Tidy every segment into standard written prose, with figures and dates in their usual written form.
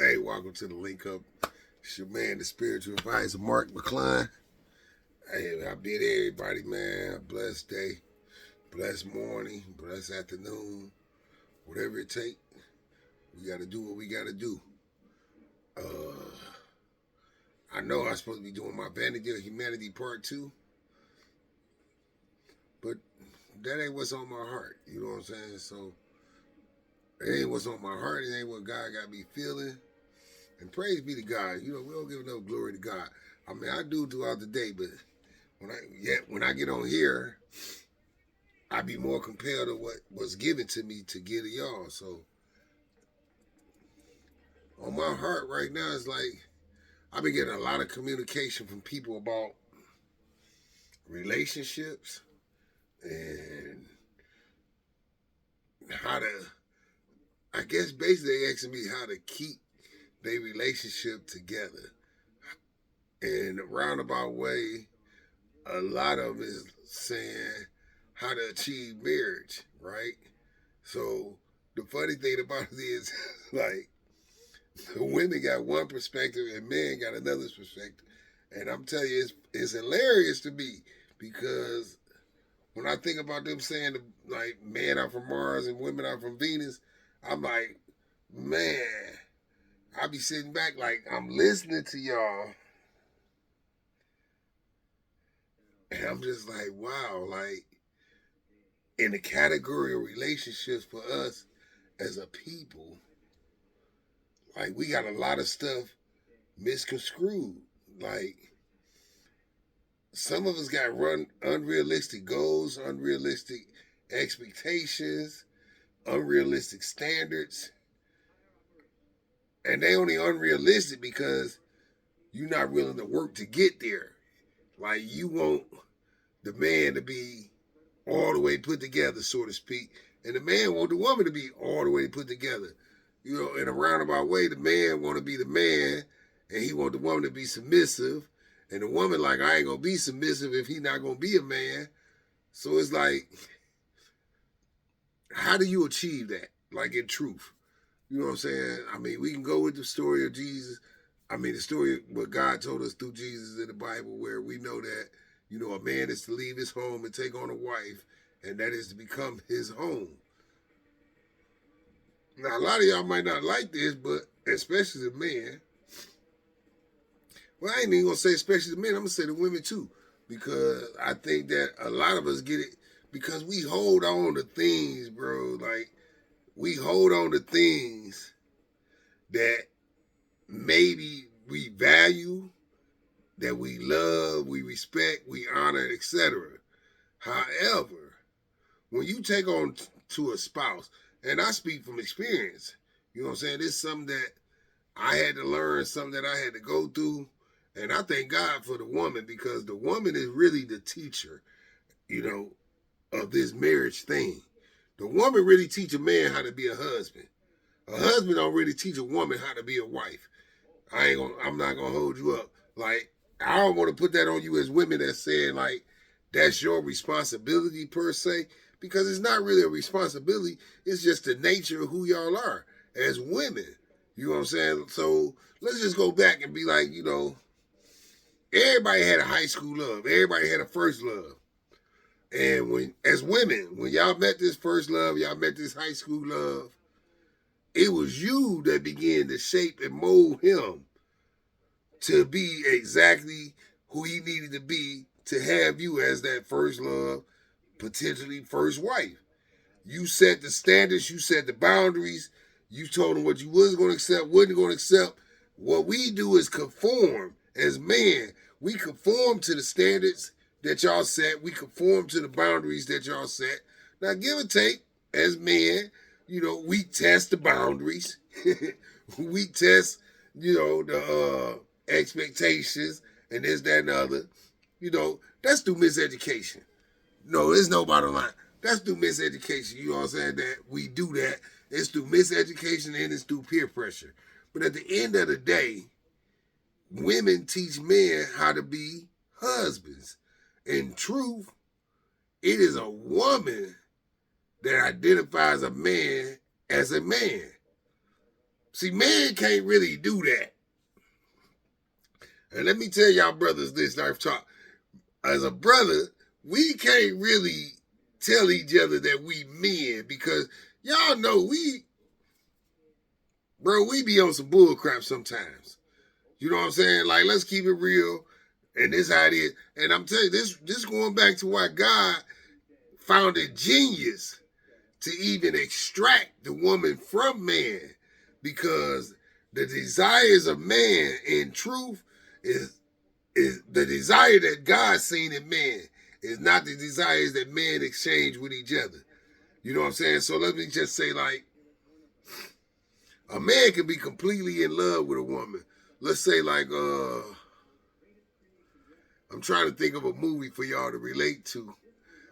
Hey, welcome to the Link Up. It's your man, the spiritual advisor, Mark McCline. Hey, I bid everybody, man, a blessed day, blessed morning, blessed afternoon, whatever it take. We got to do what we got to do. I know I'm supposed to be doing my Vanity of Humanity Part 2, but that ain't what's on my heart. You know what I'm saying? So, it ain't what's on my heart. It ain't what God got me feeling. And praise be to God. You know, we don't give no glory to God. I mean, I do throughout the day, but when I get on here, I be more compelled to what was given to me to give to y'all. So on my heart right now is like I've been getting a lot of communication from people about relationships and how to, I guess basically they asking me how to keep their relationship together. In a roundabout way, a lot of them is saying how to achieve marriage, right? So the funny thing about it is like women got one perspective and men got another perspective. And I'm telling you, it's hilarious to me because when I think about them saying like men are from Mars and women are from Venus, I'm like, man, I be sitting back like I'm listening to y'all, and I'm just like, wow, like in the category of relationships for us as a people, like we got a lot of stuff misconstrued. Like some of us got run unrealistic goals, unrealistic expectations, unrealistic standards, and they only unrealistic because you're not willing to work to get there. Like you want the man to be all the way put together, so to speak, and the man want the woman to be all the way put together. You know, in a roundabout way, the man want to be the man, and he want the woman to be submissive, and the woman like, I ain't gonna be submissive if he not gonna be a man. So it's like, how do you achieve that? Like in truth, you know what I'm saying? I mean, we can go with the story of Jesus. I mean, the story of what God told us through Jesus in the Bible, where we know that, you know, a man is to leave his home and take on a wife, and that is to become his home. Now, a lot of y'all might not like this, but especially the men. Well, I ain't even gonna say especially the men. I'm gonna say the women too, because I think that a lot of us get it because we hold on to things, bro. Like we hold on to things that maybe we value, that we love, we respect, we honor, etc. However, when you take on to a spouse, and I speak from experience, you know what I'm saying? This is something that I had to learn, something that I had to go through. And I thank God for the woman because the woman is really the teacher, you know, of this marriage thing. The woman really teach a man how to be a husband. A husband don't really teach a woman how to be a wife. I'm not gonna hold you up. Like, I don't want to put that on you as women that's saying like that's your responsibility per se, because it's not really a responsibility. It's just the nature of who y'all are as women. You know what I'm saying? So let's just go back and be like, you know, everybody had a high school love. Everybody had a first love. And when, as women, when y'all met this first love, y'all met this high school love, it was you that began to shape and mold him to be exactly who he needed to be to have you as that first love, potentially first wife. You set the standards, you set the boundaries, you told him what you was going to accept, wasn't going to accept. What we do is conform as men. We conform to the standards that y'all set. We conform to the boundaries that y'all set. Now, give or take, as men, you know, we test the boundaries. We test, you know, the expectations and this, that, and the other. You know, that's through miseducation. No, there's no bottom line. That's through miseducation. You know what I'm saying? That we do that. It's through miseducation and it's through peer pressure. But at the end of the day, women teach men how to be husbands. In truth, it is a woman that identifies a man as a man. See, men can't really do that. And let me tell y'all brothers this, I've talked. As a brother, we can't really tell each other that we men because y'all know we be on some bull crap sometimes. You know what I'm saying? Like, let's keep it real. And this how it is. And I'm telling you, this going back to why God found it genius to even extract the woman from man. Because the desires of man in truth is the desire that God seen in man is not the desires that men exchange with each other. You know what I'm saying? So let me just say, like, a man can be completely in love with a woman. Let's say, like, I'm trying to think of a movie for y'all to relate to.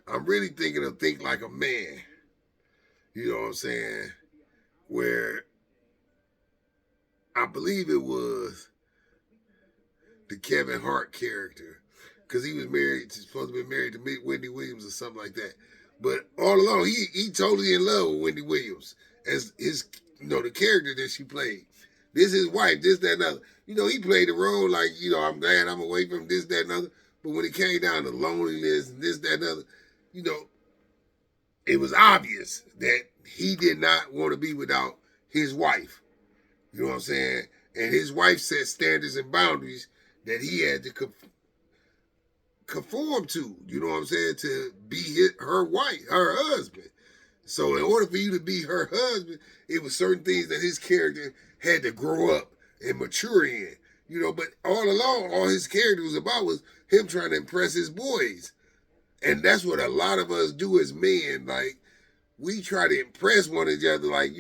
I'm really thinking of Think Like a Man. You know what I'm saying? Where I believe it was the Kevin Hart character, because he was supposed to be married to Wendy Williams or something like that. But all along, he totally in love with Wendy Williams as his, the character that she played. This is his wife, this, that, and other. He played the role like, I'm glad I'm away from this, that, and other. But when it came down to loneliness and this, that, and other, it was obvious that he did not want to be without his wife. You know what I'm saying? And his wife set standards and boundaries that he had to conform to. You know what I'm saying? To be her wife, her husband. So in order for you to be her husband, it was certain things that his character had to grow up and mature in. But all along, all his character was about was him trying to impress his boys. And that's what a lot of us do as men. Like, we try to impress one another. Like,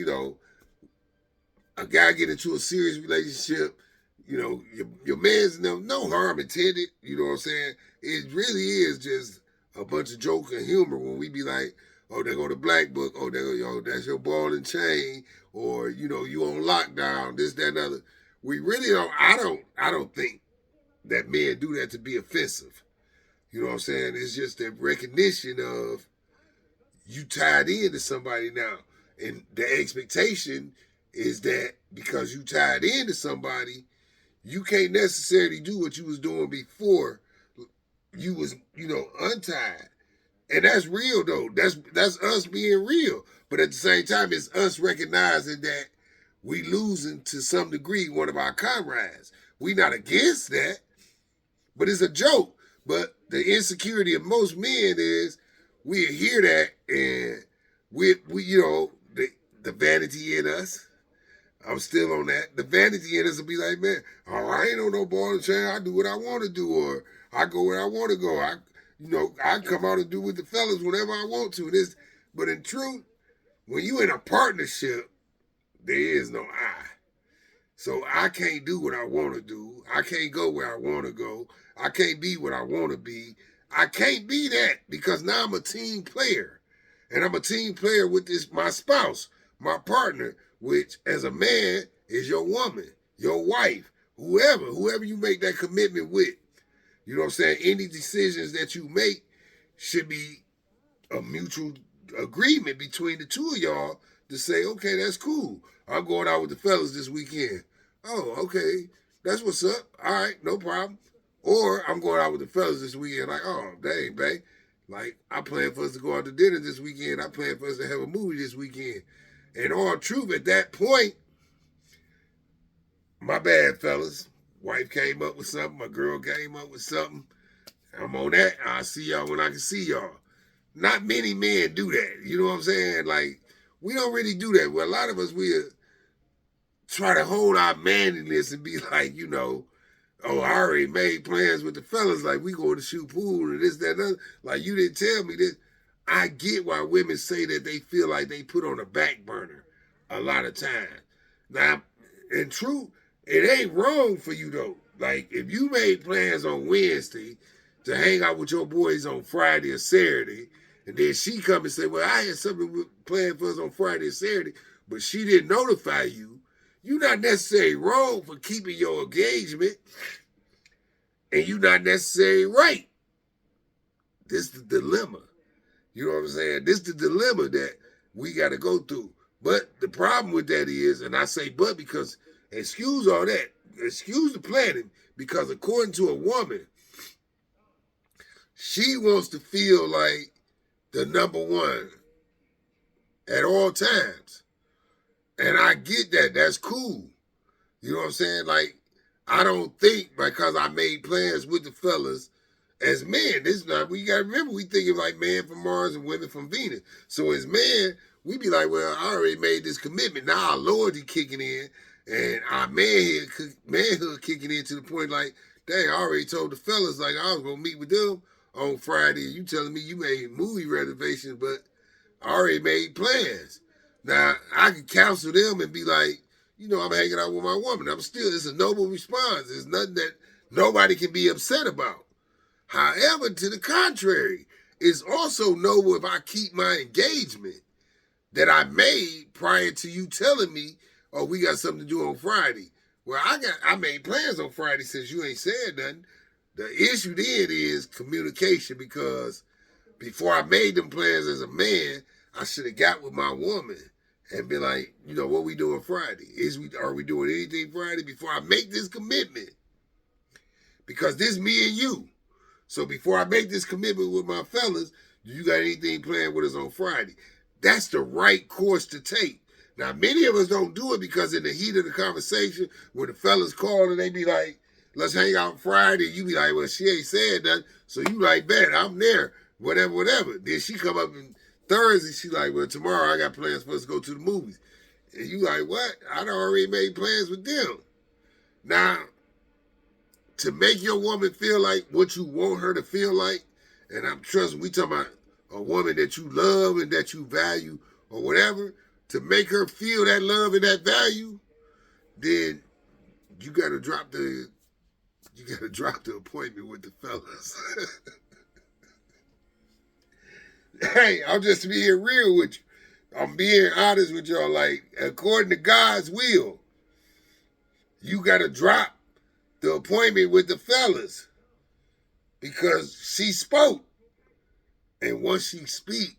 a guy get into a serious relationship, your man's no harm intended. You know what I'm saying? It really is just a bunch of joke and humor when we be like, oh, there go the black book. Oh, there go, that's your ball and chain. Or, you on lockdown, this, that, and other. We really don't, I don't think that men do that to be offensive. You know what I'm saying? It's just a recognition of you tied into somebody now. And the expectation is that because you tied into somebody, you can't necessarily do what you was doing before you was, untied. And that's real though. That's us being real. But at the same time, it's us recognizing that we losing to some degree one of our comrades. We not against that, but it's a joke. But the insecurity of most men is we hear that and we the vanity in us. I'm still on that. The vanity in us will be like, man, I ain't on no ball and chain. I do what I want to do, or I go where I want to go. I come out and do with the fellas whenever I want to. But in truth, when you in a partnership, there is no I. So I can't do what I want to do. I can't go where I want to go. I can't be what I want to be. I can't be that because now I'm a team player. And I'm a team player with my spouse, my partner, which as a man is your woman, your wife, whoever you make that commitment with. You know what I'm saying? Any decisions that you make should be a mutual agreement between the two of y'all to say, okay, that's cool. I'm going out with the fellas this weekend. Oh, okay. That's what's up. All right, no problem. Or I'm going out with the fellas this weekend. Like, oh, dang, babe. Like, I plan for us to go out to dinner this weekend. I plan for us to have a movie this weekend. And all truth, at that point, my bad, fellas. Wife came up with something. My girl came up with something. I'm on that. I'll see y'all when I can see y'all. Not many men do that. You know what I'm saying? Like, we don't really do that. Well, a lot of us, we try to hold our manliness and be like, oh, I already made plans with the fellas. Like, we going to shoot pool and this, that, and other. Like, you didn't tell me this. I get why women say that they feel like they put on a back burner a lot of times. Now, in truth, it ain't wrong for you, though. Like, if you made plans on Wednesday to hang out with your boys on Friday or Saturday, and then she come and say, well, I had something planned for us on Friday or Saturday, but she didn't notify you, you're not necessarily wrong for keeping your engagement, and you're not necessarily right. This is the dilemma. You know what I'm saying? This is the dilemma that we got to go through. But the problem with that is, and I say but because excuse all that, excuse the planning, because according to a woman, she wants to feel like the number one at all times. And I get that. That's cool. You know what I'm saying? Like, I don't think because I made plans with the fellas as men, this is not, we gotta remember, we think of like man from Mars and women from Venus. So as men, we be like, well, I already made this commitment. Now our loyalty kicking in and our manhood kicking in to the point like, dang, I already told the fellas like I was gonna meet with them on Friday. You telling me you made movie reservations, but I already made plans. Now I can counsel them and be like, I'm hanging out with my woman. It's a noble response. It's nothing that nobody can be upset about. However, to the contrary, it's also noble if I keep my engagement that I made prior to you telling me, oh, we got something to do on Friday. Well, I made plans on Friday since you ain't said nothing. The issue then is communication, because before I made them plans as a man, I should have got with my woman and been like, what we doing Friday? Are we doing anything Friday before I make this commitment? Because this me and you. So before I make this commitment with my fellas, do you got anything planned with us on Friday? That's the right course to take. Now, many of us don't do it because in the heat of the conversation, when the fellas call and they be like, let's hang out Friday, you be like, well, she ain't said nothing. So you like, bet, I'm there, whatever. Then she come up and Thursday, she like, well, tomorrow I got plans for us to go to the movies. And you like, what? I done already made plans with them. Now, to make your woman feel like what you want her to feel like, and I'm trusting, we talking about a woman that you love and that you value or whatever, to make her feel that love and that value, then you gotta drop the appointment with the fellas. Hey, I'm just being real with you. I'm being honest with y'all. Like, according to God's will, you gotta drop the appointment with the fellas because she spoke. And once she speak,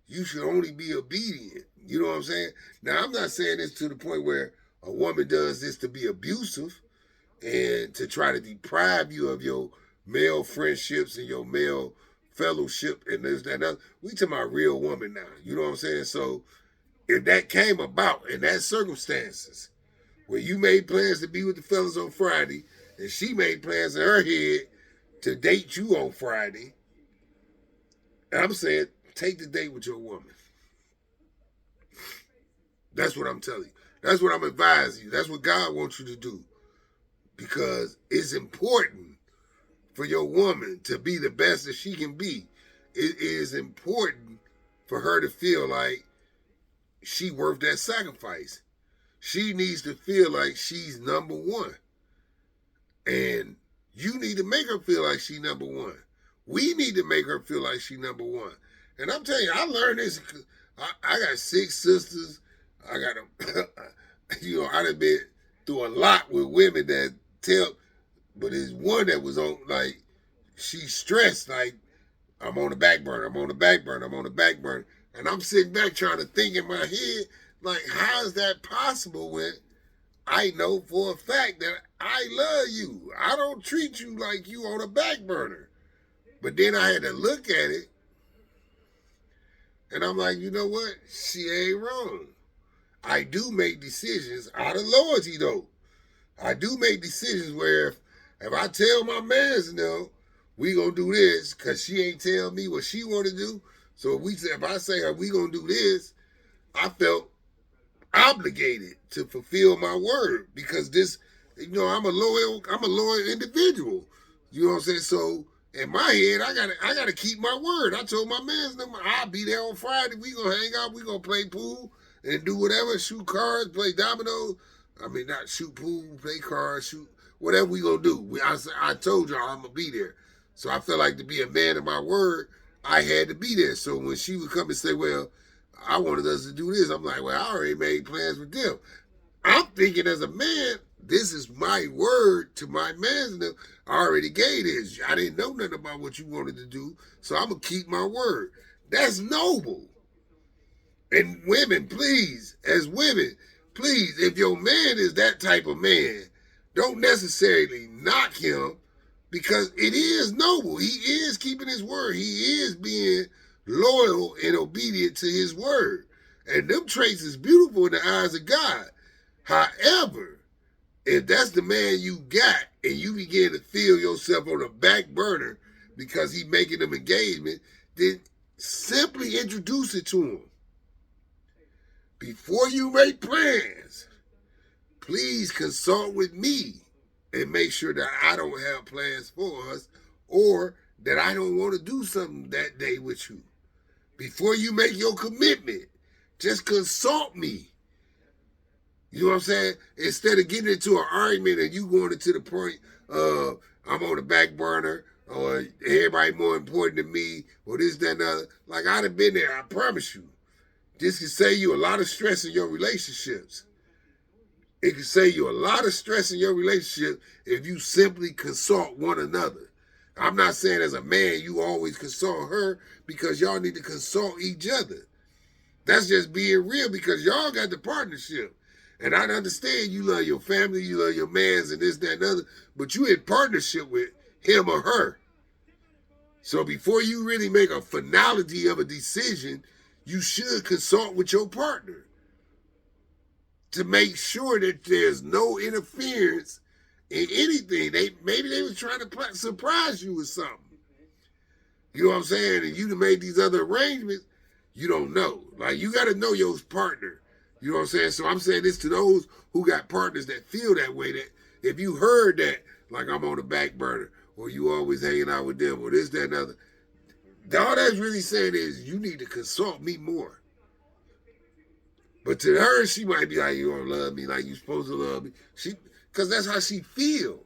you should only be obedient. You know what I'm saying? Now, I'm not saying this to the point where a woman does this to be abusive and to try to deprive you of your male friendships and your male fellowship and this, that, and that. We talking about real woman now. You know what I'm saying? So if that came about in that circumstances where you made plans to be with the fellas on Friday and she made plans in her head to date you on Friday, I'm saying take the date with your woman. That's what I'm telling you. That's what I'm advising you. That's what God wants you to do. Because it's important for your woman to be the best that she can be. It is important for her to feel like she worth that sacrifice. She needs to feel like she's number one. And you need to make her feel like she's number one. We need to make her feel like she's number one. And I'm telling you, I learned this. I got 6 sisters. I got them. I done been through a lot with women that but there's one that was on, like, she's stressed, like, I'm on the back burner. And I'm sitting back trying to think in my head, like, how is that possible when I know for a fact that I love you? I don't treat you like you on a back burner. But then I had to look at it, and I'm like, you know what? She ain't wrong. I do make decisions out of loyalty, though. I do make decisions where if I tell my mans we gonna do this, because she ain't tell me what she want to do. So if I say we gonna do this, I felt obligated to fulfill my word, because this, I'm a loyal individual. You know what I'm saying? So in my head, I gotta keep my word. I told my mans I'll be there on Friday. We gonna hang out. We gonna play pool and do whatever, shoot cards, play dominoes. I mean, not shoot pool, play cards, shoot, whatever we gonna do. I told y'all I'm gonna be there. So I felt like, to be a man of my word, I had to be there. So when she would come and say, well, I wanted us to do this, I'm like, well, I already made plans with them. I'm thinking as a man, this is my word to my man. I already gave this. I didn't know nothing about what you wanted to do, so I'm gonna keep my word. That's noble. And women, please, as women, please, if your man is that type of man, don't necessarily knock him because it is noble. He is keeping his word. He is being loyal and obedient to his word. And them traits is beautiful in the eyes of God. However, if that's the man you got and you begin to feel yourself on the back burner because he making them engagement, then simply introduce it to him. Before you make plans, please consult with me and make sure that I don't have plans for us or that I don't want to do something that day with you. Before you make your commitment, just consult me. You know what I'm saying? Instead of getting into an argument and you going into the point of I'm on the back burner or everybody more important than me or this, that, and the other. Like I'd have been there, I promise you. This can save you a lot of stress in your relationships. It can save you a lot of stress in your relationship if you simply consult one another. I'm not saying as a man you always consult her because y'all need to consult each other. That's just being real because y'all got the partnership. And I understand you love your family, you love your mans and this, that, and other, but you in partnership with him or her. So before you really make a finality of a decision, you should consult with your partner to make sure that there's no interference in anything. Maybe they were trying to surprise you with something. You know what I'm saying? And you made these other arrangements, you don't know. Like you got to know your partner. You know what I'm saying? So I'm saying this to those who got partners that feel that way, that if you heard that, like I'm on the back burner, or you always hanging out with them, or this, that, and other, all that's really saying is you need to consult me more. But to her, she might be like, you don't love me like you supposed to love me. Because that's how she feel.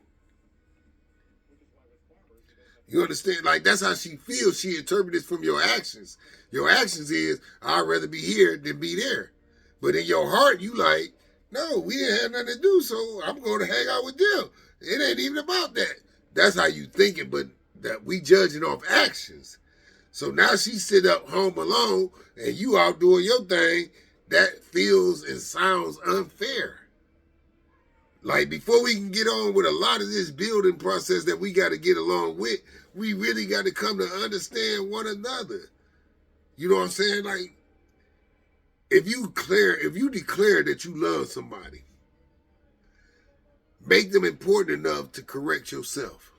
You understand? Like, that's how she feels. She interprets from your actions. Your actions is, I'd rather be here than be there. But in your heart, you like, no, we didn't have nothing to do, so I'm going to hang out with them. It ain't even about that. That's how you thinking, but that we judging off actions. So now she sit up home alone, and you out doing your thing. That feels and sounds unfair. Like, before we can get on with a lot of this building process that we got to get along with, we really got to come to understand one another. You know what I'm saying? Like, if you declare that you love somebody, make them important enough to correct yourself.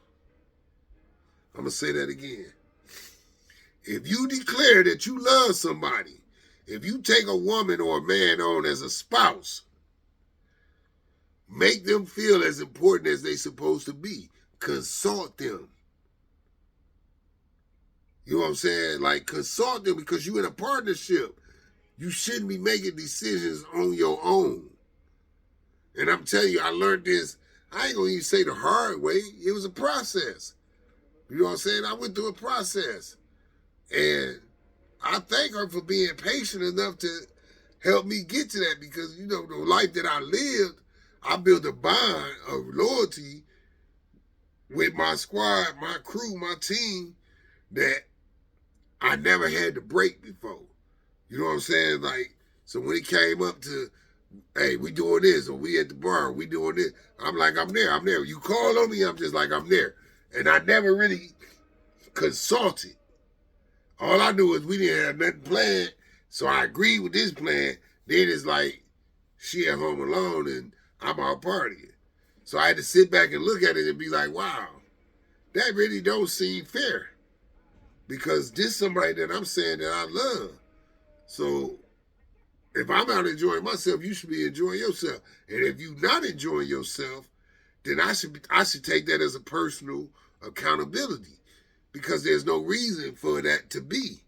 I'm going to say that again. If you declare that you love somebody, if you take a woman or a man on as a spouse, make them feel as important as they're supposed to be. Consult them. You know what I'm saying? Like, consult them because you're in a partnership. You shouldn't be making decisions on your own. And I'm telling you, I learned this, I ain't going to even say the hard way. It was a process. You know what I'm saying? I went through a process. And I thank her for being patient enough to help me get to that because, you know, the life that I lived, I built a bond of loyalty with my squad, my crew, my team that I never had to break before. You know what I'm saying? Like, so when it came up to, hey, we doing this, or we at the bar, we doing this, I'm like, I'm there. You call on me, I'm just like, I'm there. And I never really consulted. All I knew is we didn't have nothing planned, so I agreed with this plan. Then it's like, she at home alone and I'm out partying. So I had to sit back and look at it and be like, wow, that really don't seem fair. Because this somebody that I'm saying that I love. So if I'm out enjoying myself, you should be enjoying yourself. And if you're not enjoying yourself, then I should take that as a personal accountability. Because there's no reason for that to be.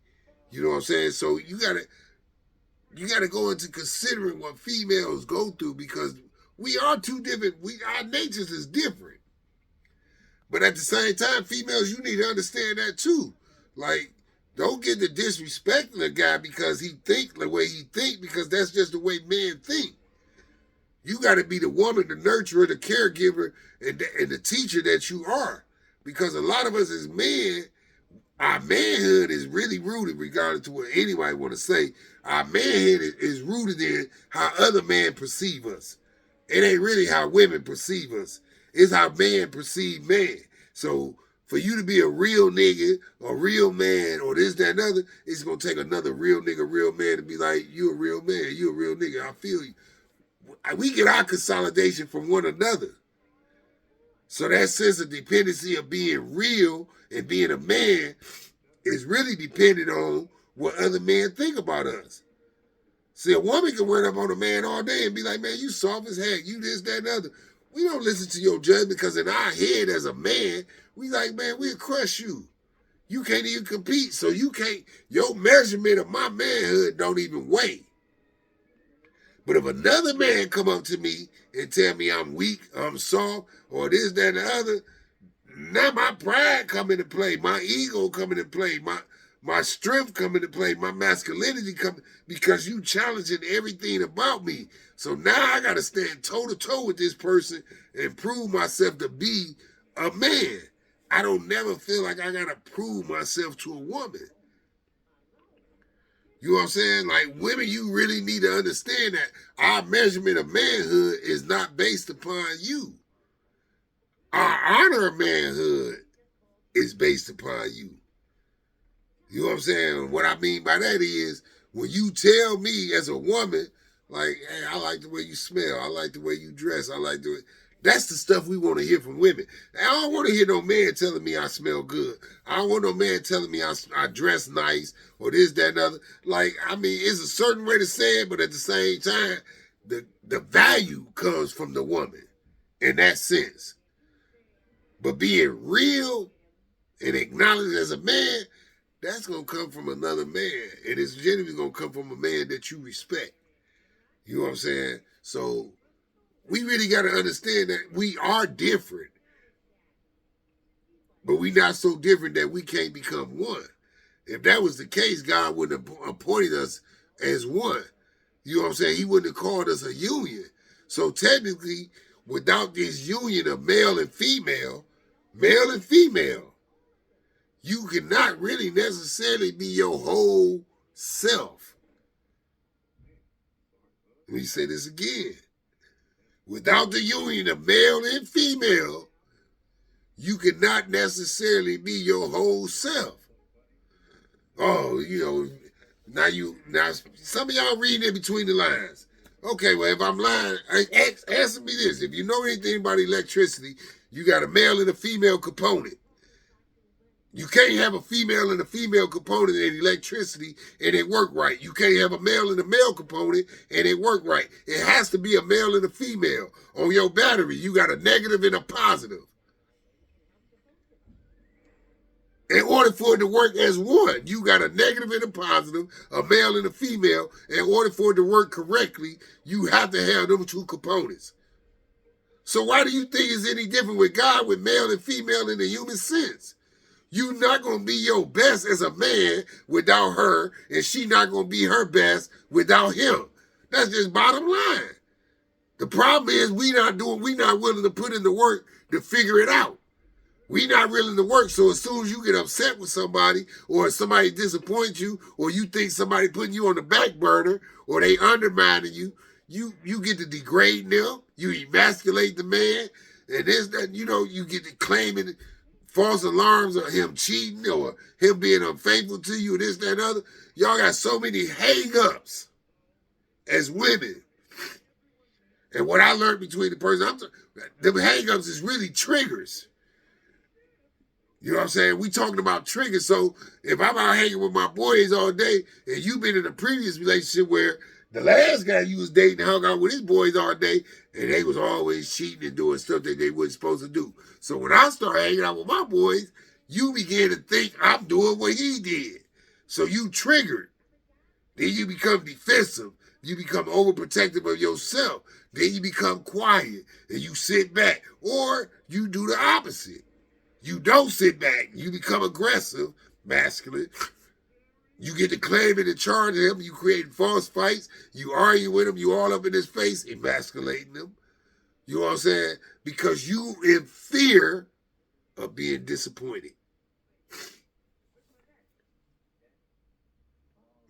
You know what I'm saying? So you gotta go into considering what females go through because we are two different. Our natures is different. But at the same time, females, you need to understand that too. Like, don't get to disrespecting a guy because he think the way he think because that's just the way men think. You got to be the woman, the nurturer, the caregiver, and the teacher that you are. Because a lot of us as men, Our manhood is really rooted, regardless to what anybody want to say. Our manhood is rooted in how other men perceive us. It ain't really how women perceive us. It's how man perceive man. So for you to be a real nigga, a real man, or this, that, and other, it's gonna take another real nigga, real man to be like, you a real man, you a real nigga. I feel you. We get our consolidation from one another. So that sense of dependency of being real and being a man is really dependent on what other men think about us. See, a woman can run up on a man all day and be like, man, you soft as heck, you this, that, and other. We don't listen to your judgment because in our head as a man, we like, man, we'll crush you. You can't even compete, so you can't, your measurement of my manhood don't even weigh. But if another man come up to me and tell me I'm weak, I'm soft, or this, that, and the other, now my pride come into play, my ego come into play, my strength come into play, my masculinity come, because you challenging everything about me. So now I got to stand toe-to-toe with this person and prove myself to be a man. I don't never feel like I got to prove myself to a woman. You know what I'm saying? Like, women, you really need to understand that our measurement of manhood is not based upon you. Our honor of manhood is based upon you. You know what I'm saying? What I mean by that is, when you tell me as a woman, like, hey, I like the way you smell, I like the way you dress, I like the way, that's the stuff we want to hear from women. I don't want to hear no man telling me I smell good. I don't want no man telling me I dress nice or this, that, and other. Like, I mean, it's a certain way to say it, but at the same time, the value comes from the woman in that sense. But being real and acknowledged as a man, that's going to come from another man. And it's genuinely going to come from a man that you respect. You know what I'm saying? So we really got to understand that we are different. But we not so different that we can't become one. If that was the case, God wouldn't have appointed us as one. You know what I'm saying? He wouldn't have called us a union. So technically, without this union of male and female, you cannot really necessarily be your whole self. Let me say this again. Without the union of male and female, you cannot necessarily be your whole self. Oh, you know, now some of y'all reading in between the lines. Okay, well, if I'm lying, answer me this. If you know anything about electricity, you got a male and a female component. You can't have a female and a female component in electricity and it work right. You can't have a male and a male component and it work right. It has to be a male and a female. On your battery, you got a negative and a positive. In order for it to work as one, you got a negative and a positive, a male and a female. In order for it to work correctly, you have to have them two components. So why do you think it's any different with God, with male and female in the human sense? You're not going to be your best as a man without her, and she not going to be her best without him. That's just bottom line. The problem is we not willing to put in the work to figure it out. We not willing to work, so as soon as you get upset with somebody, or somebody disappoints you, or you think somebody putting you on the back burner, or they undermining you, you get to degrading them, you emasculate the man, and this, that, you get to claiming false alarms of him cheating or him being unfaithful to you, this, that, and other. Y'all got so many hang-ups as women. And what I learned between the person, them hang-ups is really triggers. You know what I'm saying? We talking about triggers. So if I'm out hanging with my boys all day and you've been in a previous relationship where the last guy you was dating hung out with his boys all day and they was always cheating and doing stuff that they wasn't supposed to do. So when I start hanging out with my boys, you begin to think I'm doing what he did. So you triggered. Then you become defensive. You become overprotective of yourself. Then you become quiet and you sit back. Or you do the opposite. You don't sit back. You become aggressive, masculine. You get to claim it and charge him. You create false fights. You argue with him. You all up in his face, emasculating him. You know what I'm saying? Because you in fear of being disappointed.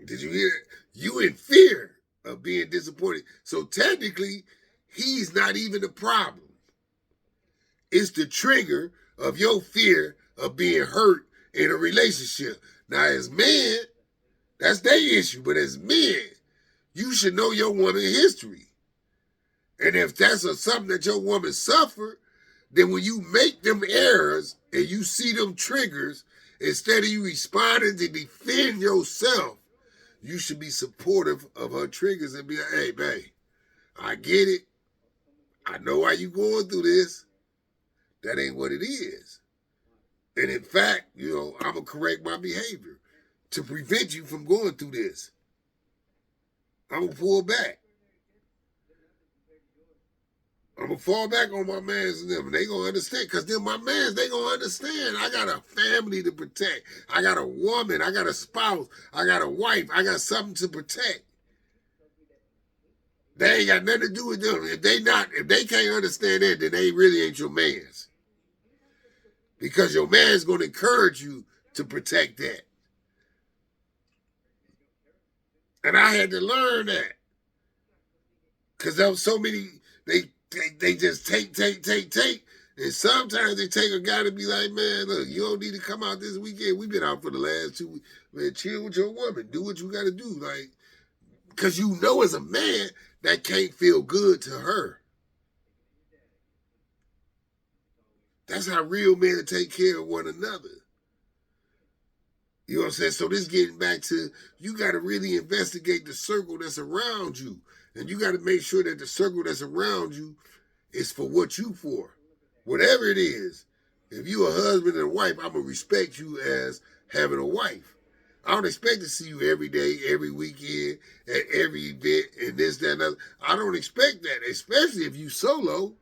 Did you hear that? You in fear of being disappointed. So technically, he's not even the problem. It's the trigger of your fear of being hurt in a relationship. Now, as men, that's their issue. But as men, you should know your woman's history. And if that's something that your woman suffered, then when you make them errors and you see them triggers, instead of you responding to defend yourself, you should be supportive of her triggers and be like, hey, babe, I get it. I know why you going through this. That ain't what it is. And in fact, I'm going to correct my behavior to prevent you from going through this. I'm going to pull back. I'm going to fall back on my mans and them, and they going to understand, because then my mans, they going to understand. I got a family to protect. I got a woman. I got a spouse. I got a wife. I got something to protect. They ain't got nothing to do with them. If they can't understand that, then they really ain't your mans. Because your man's going to encourage you to protect that. And I had to learn that. Because there was so many, they just take. And sometimes they take a guy to be like, man, look, you don't need to come out this weekend. We've been out for the last 2 weeks. Man, chill with your woman. Do what you got to do. Like, because you know as a man, that can't feel good to her. That's how real men take care of one another. You know what I'm saying? So this getting back to, you got to really investigate the circle that's around you. And you got to make sure that the circle that's around you is for what you for. Whatever it is. If you a husband and a wife, I'm going to respect you as having a wife. I don't expect to see you every day, every weekend, at every event, and this, that, and other. I don't expect that, especially if you solo.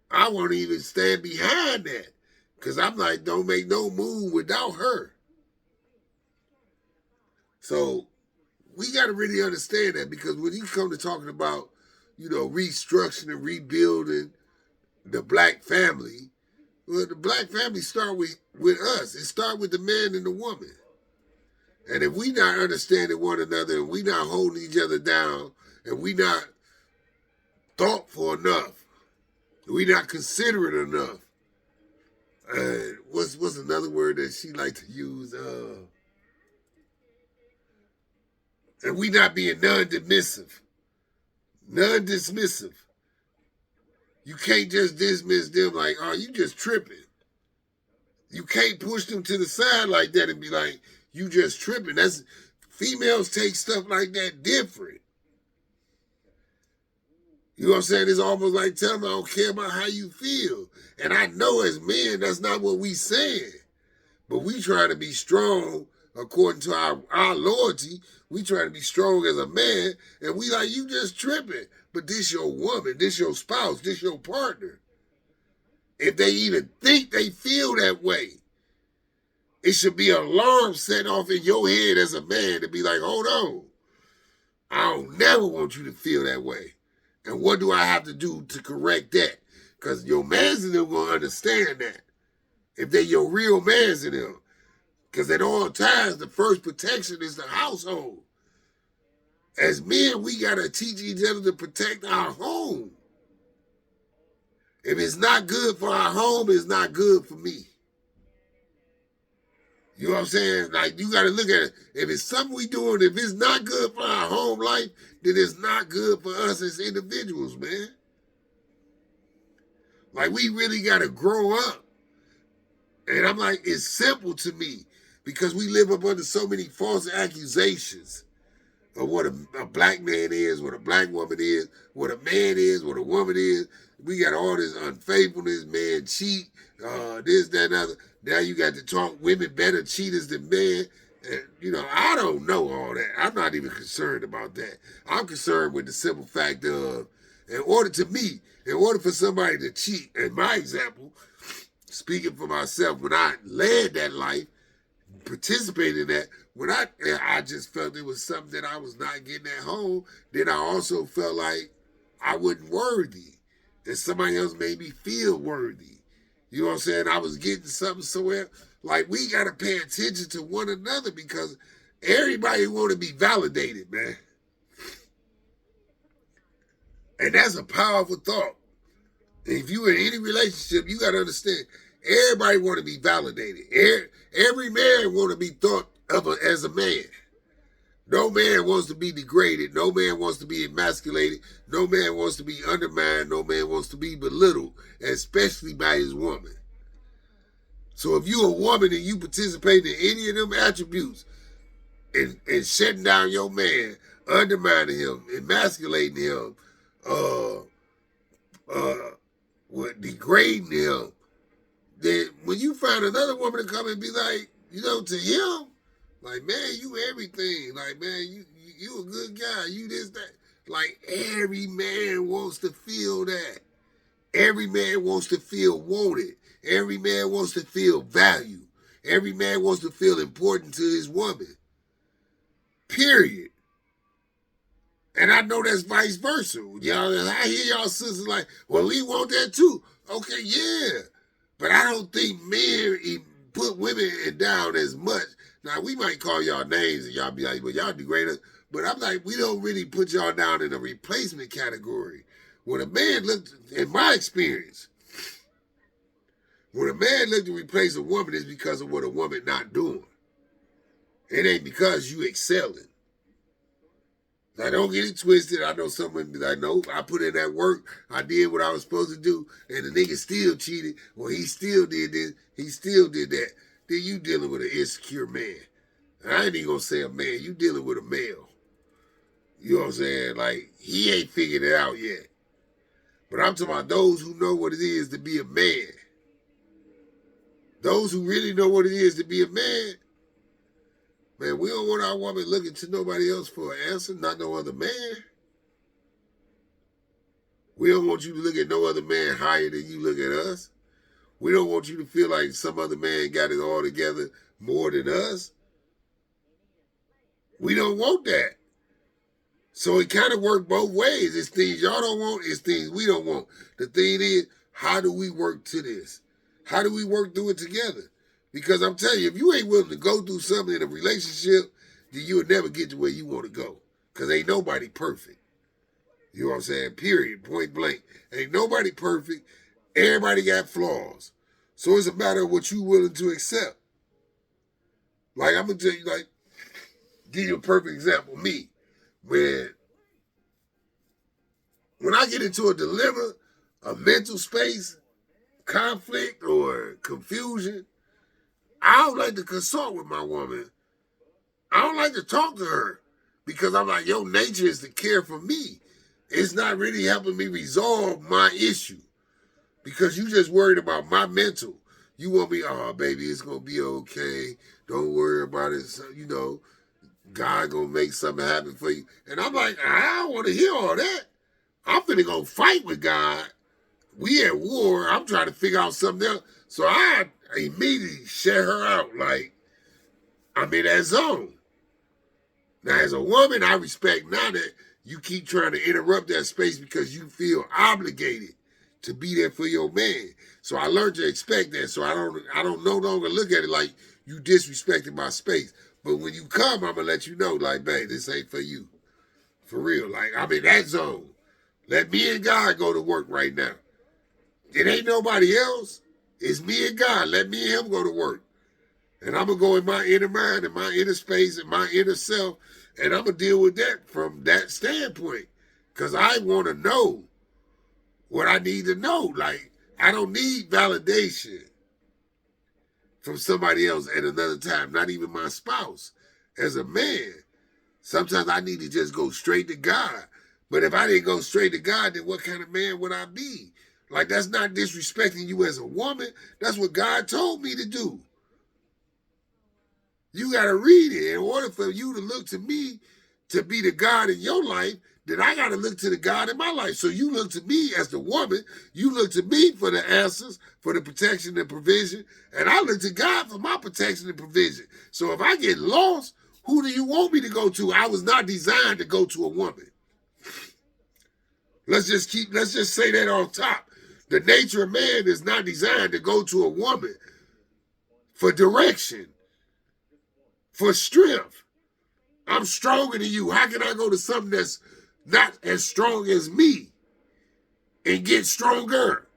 I won't even stand behind that. Because I'm like, don't make no move without her. So we got to really understand that, because when you come to talking about, restructuring and rebuilding the black family, well, the black family start with us. It start with the man and the woman. And if we not understanding one another, and we not holding each other down, and we not thoughtful enough, we not considerate enough. What's another word that she like to use? And we not being non-dismissive. You can't just dismiss them like, oh, you just tripping. You can't push them to the side like that and be like, you just tripping. Females take stuff like that different. You know what I'm saying? It's almost like telling them I don't care about how you feel. And I know as men, that's not what we saying. But we try to be strong according to our loyalty. We try to be strong as a man. And we like, you just tripping. But this your woman, this your spouse, this your partner. If they even think they feel that way, it should be an alarm set off in your head as a man to be like, hold on. I don't never want you to feel that way. And what do I have to do to correct that? Because your mans in them going to understand that. If they your real mans in them. Because at all times, the first protection is the household. As men, we got to teach each other to protect our home. If it's not good for our home, it's not good for me. You know what I'm saying? Like, you got to look at it. If it's something we doing, if it's not good for our home life, then it's not good for us as individuals, man. Like, we really got to grow up. And I'm like, it's simple to me, because we live up under so many false accusations of what a black man is, what a black woman is, what a man is, what a woman is. We got all this unfaithfulness, man cheat, this, that, and other. Now you got to talk women better cheaters than men. And, I don't know all that. I'm not even concerned about that. I'm concerned with the simple fact of, in order for somebody to cheat, in my example, speaking for myself, when I led that life, participated in that, when I just felt it was something that I was not getting at home, then I also felt like I wasn't worthy. That somebody else made me feel worthy. You know what I'm saying? I was getting something somewhere. Like, we got to pay attention to one another, because Everybody want to be validated, man. And that's a powerful thought. If you're in any relationship, you got to understand, everybody want to be validated. Every man want to be thought of as a man. No man wants to be degraded. No man wants to be emasculated. No man wants to be undermined. No man wants to be belittled, especially by his woman. So if you're a woman and you participate in any of them attributes and shutting down your man, undermining him, emasculating him, degrading him, then when you find another woman to come and be like, to him, like, man, you everything. Like, man, you a good guy. You this, that. Like, every man wants to feel that. Every man wants to feel wanted. Every man wants to feel valued. Every man wants to feel important to his woman. Period. And I know that's vice versa. Y'all, I hear y'all sisters like, well, we want that too. Okay, yeah. But I don't think men put women down as much. Now, we might call y'all names and y'all be like, well, y'all degrade us. But I'm like, we don't really put y'all down in a replacement category. When a man looked, in my experience, when a man looked to replace a woman, it's because of what a woman not doing. It ain't because you excelling. Now, don't get it twisted. I know some women be like, no, I put in that work. I did what I was supposed to do. And the nigga still cheated. Well, he still did this. He still did that. Then you dealing with an insecure man. And I ain't even going to say a man. You dealing with a male. You know what I'm saying? Like, he ain't figured it out yet. But I'm talking about those who know what it is to be a man. Those who really know what it is to be a man. Man, we don't want our woman looking to nobody else for an answer, not no other man. We don't want you to look at no other man higher than you look at us. We don't want you to feel like some other man got it all together more than us. We don't want that. So it kind of works both ways. It's things y'all don't want, it's things we don't want. The thing is, how do we work to this? How do we work through it together? Because I'm telling you, if you ain't willing to go through something in a relationship, then you will never get to where you want to go. Because ain't nobody perfect. You know what I'm saying? Period. Point blank. Ain't nobody perfect. Everybody got flaws. So it's a matter of what you willing to accept. Like, I'm going to tell you, like, give you a perfect example. Me. When I get into a dilemma, a mental space, conflict, or confusion, I don't like to consult with my woman. I don't like to talk to her because I'm like, your nature is to care for me. It's not really helping me resolve my issue because you just worried about my mental. You want me, oh, baby, it's going to be okay. Don't worry about it. So, God going to make something happen for you. And I'm like, I don't want to hear all that. I'm finna go fight with God. We at war. I'm trying to figure out something else. So I immediately shut her out. Like, I'm in that zone. Now, as a woman, I respect now that you keep trying to interrupt that space because you feel obligated to be there for your man. So I learned to expect that. So I don't no longer look at it like you disrespected my space. But when you come, I'm going to let you know, like, babe, this ain't for you. For real. Like, I'm in that zone. Let me and God go to work right now. It ain't nobody else. It's me and God. Let me and him go to work. And I'm going to go in my inner mind and my inner space and my inner self. And I'm going to deal with that from that standpoint. Because I want to know what I need to know. Like, I don't need validation from somebody else at another time. Not even my spouse. As a man, sometimes I need to just go straight to God. But if I didn't go straight to God, then what kind of man would I be? Like, that's not disrespecting you as a woman. That's what God told me to do. You got to read it. In order for you to look to me to be the God in your life, then I got to look to the God in my life. So you look to me as the woman. You look to me for the answers, for the protection and provision. And I look to God for my protection and provision. So if I get lost, who do you want me to go to? I was not designed to go to a woman. Let's just say that on top. The nature of man is not designed to go to a woman for direction, for strength. I'm stronger than you. How can I go to something that's not as strong as me and get stronger?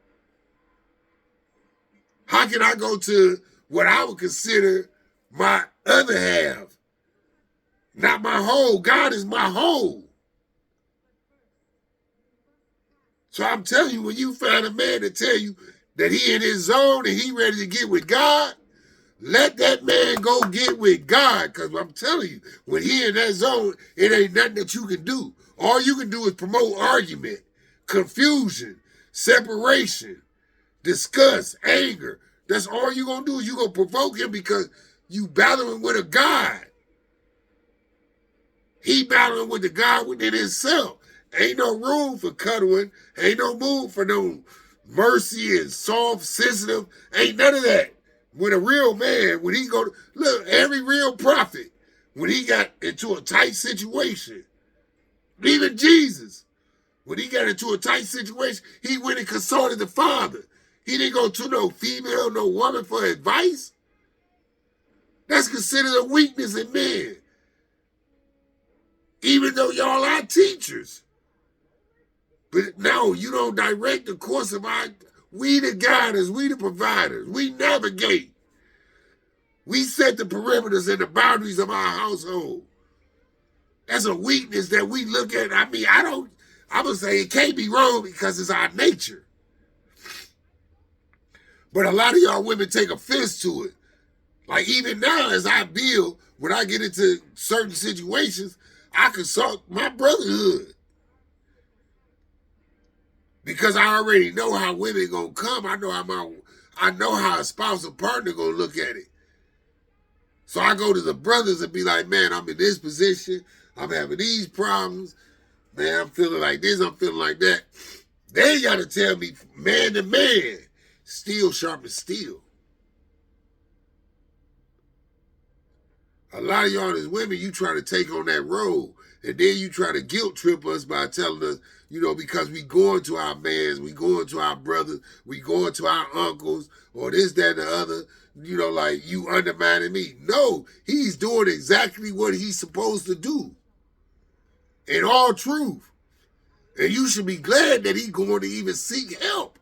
How can I go to what I would consider my other half? Not my whole. God is my whole. So I'm telling you, when you find a man to tell you that he in his zone and he ready to get with God, let that man go get with God. Because I'm telling you, when he in that zone, it ain't nothing that you can do. All you can do is promote argument, confusion, separation, disgust, anger. That's all you going to do is you going to provoke him because you battling with a God. He battling with the God within himself. Ain't no room for cuddling. Ain't no room for no mercy and soft, sensitive. Ain't none of that. When a real man, when he go to, look, every real prophet, when he got into a tight situation, even Jesus, when he got into a tight situation, he went and consulted the Father. He didn't go to no female, no woman for advice. That's considered a weakness in men. Even though y'all are teachers. But no, you don't direct the course of our, we the guiders, we the providers, we navigate. We set the perimeters and the boundaries of our household. That's a weakness that we look at. I mean, I would say it can't be wrong because it's our nature. But a lot of y'all women take offense to it. Like even now, as I build, when I get into certain situations, I consult my brotherhood. Because I already know how women gonna come. I know how a spousal partner gonna look at it. So I go to the brothers and be like, man, I'm in this position. I'm having these problems. Man, I'm feeling like this. I'm feeling like that. They got to tell me, man to man, steel sharp as steel. A lot of y'all as women, you try to take on that role. And then you try to guilt trip us by telling us, you know, because we going to our mans, we going to our brothers, we going to our uncles, or this, that, and the other, you know, like you undermining me. No, he's doing exactly what he's supposed to do. In all truth. And you should be glad that he's going to even seek help.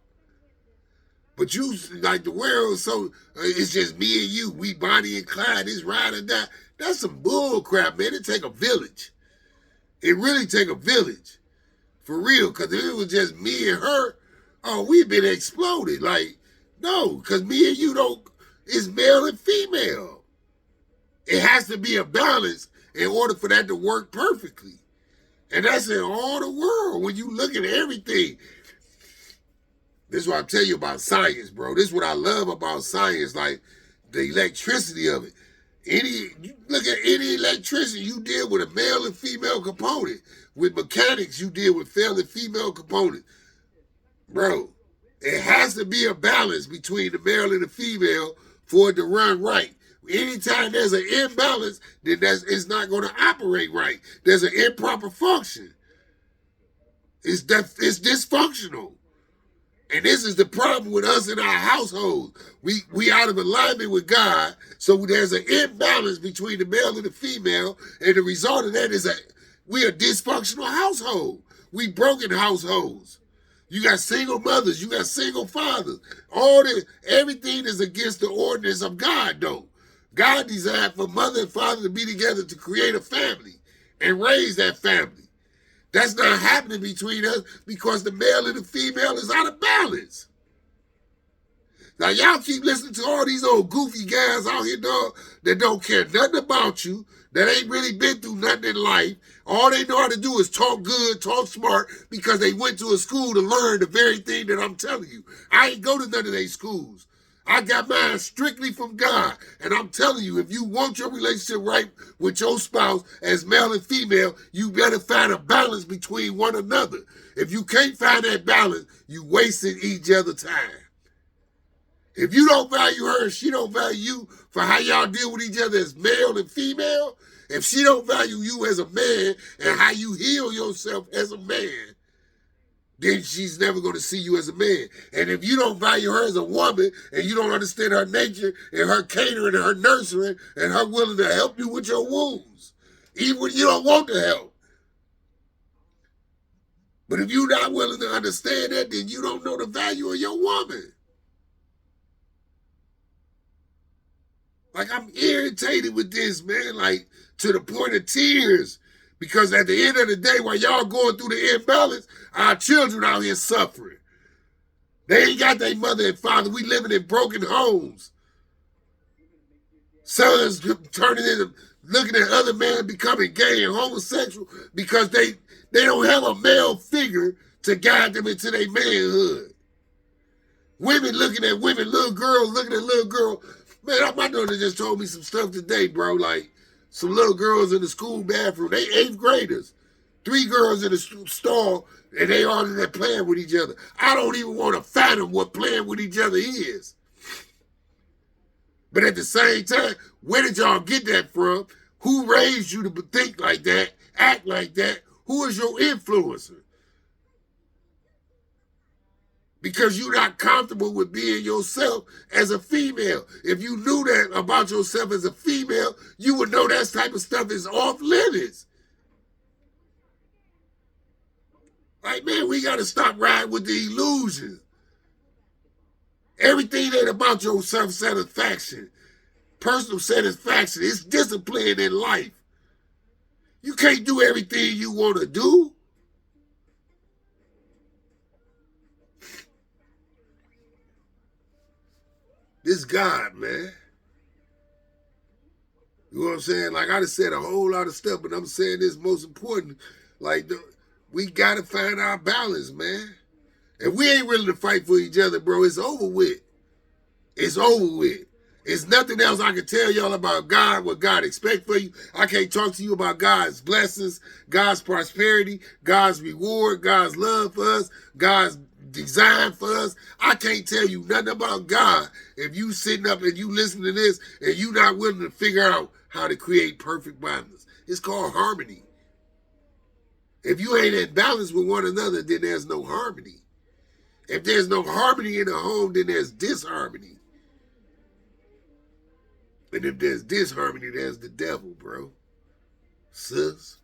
But you, like the world, so it's just me and you, we Bonnie and Clyde, it's ride or die. That's some bull crap, man. It take a village. It really take a village. For real, because if it was just me and her, oh, we've been exploded. Like, no, because me and you don't, it's male and female. It has to be a balance in order for that to work perfectly. And that's in all the world. When you look at everything, this is what I'm telling you about science, bro. This is what I love about science, like the electricity of it. Look at any electrician, you deal with a male and female component. With mechanics, you deal with male and female components. Bro, it has to be a balance between the male and the female for it to run right. Anytime there's an imbalance, then it's not going to operate right. There's an improper function. It's dysfunctional. And this is the problem with us in our household. We out of alignment with God, so there's an imbalance between the male and the female, and the result of that is we a dysfunctional household. We broken households. You got single mothers, you got single fathers. Everything is against the ordinance of God, though. God designed for mother and father to be together to create a family and raise that family. That's not happening between us because the male and the female is out of balance. Now, y'all keep listening to all these old goofy guys out here, dog, that don't care nothing about you, that ain't really been through nothing in life. All they know how to do is talk good, talk smart, because they went to a school to learn the very thing that I'm telling you. I ain't go to none of these schools. I got mine strictly from God. And I'm telling you, if you want your relationship right with your spouse as male and female, you better find a balance between one another. If you can't find that balance, you wasting each other's time. If you don't value her and she don't value you for how y'all deal with each other as male and female, if she don't value you as a man and how you heal yourself as a man, then she's never going to see you as a man. And if you don't value her as a woman and you don't understand her nature and her catering and her nurturing and her willing to help you with your wounds, even when you don't want the help. But if you're not willing to understand that, then you don't know the value of your woman. Like, I'm irritated with this, man, like, to the point of tears. Because at the end of the day, while y'all going through the imbalance, our children out here suffering. They ain't got their mother and father. We living in broken homes. Sons turning into, looking at other men becoming gay and homosexual because they don't have a male figure to guide them into their manhood. Women looking at women, little girls looking at little girl. Man, my daughter just told me some stuff today, bro. Like, some little girls in the school bathroom. They 8th graders. 3 girls in the stall, and they all in there playing with each other. I don't even want to fathom what playing with each other is. But at the same time, where did y'all get that from? Who raised you to think like that, act like that? Who is your influencer? Because you're not comfortable with being yourself as a female. If you knew that about yourself as a female, you would know that type of stuff is off limits. Like, man, we got to stop riding with the illusions. Everything ain't about your self-satisfaction, personal satisfaction. It's discipline in life. You can't do everything you want to do. This God, man. You know what I'm saying? Like, I just said a whole lot of stuff, but I'm saying this most important. Like, we got to find our balance, man. If we ain't willing to fight for each other, bro, it's over with. It's over with. It's nothing else I can tell y'all about God, what God expects for you. I can't talk to you about God's blessings, God's prosperity, God's reward, God's love for us, God's design for us. I can't tell you nothing about God if you sitting up and you listen to this and you not willing to figure out how to create perfect balance. It's called harmony. If you ain't in balance with one another, then there's no harmony. If there's no harmony in the home, then there's disharmony. And if there's disharmony, there's the devil, bro. Sis.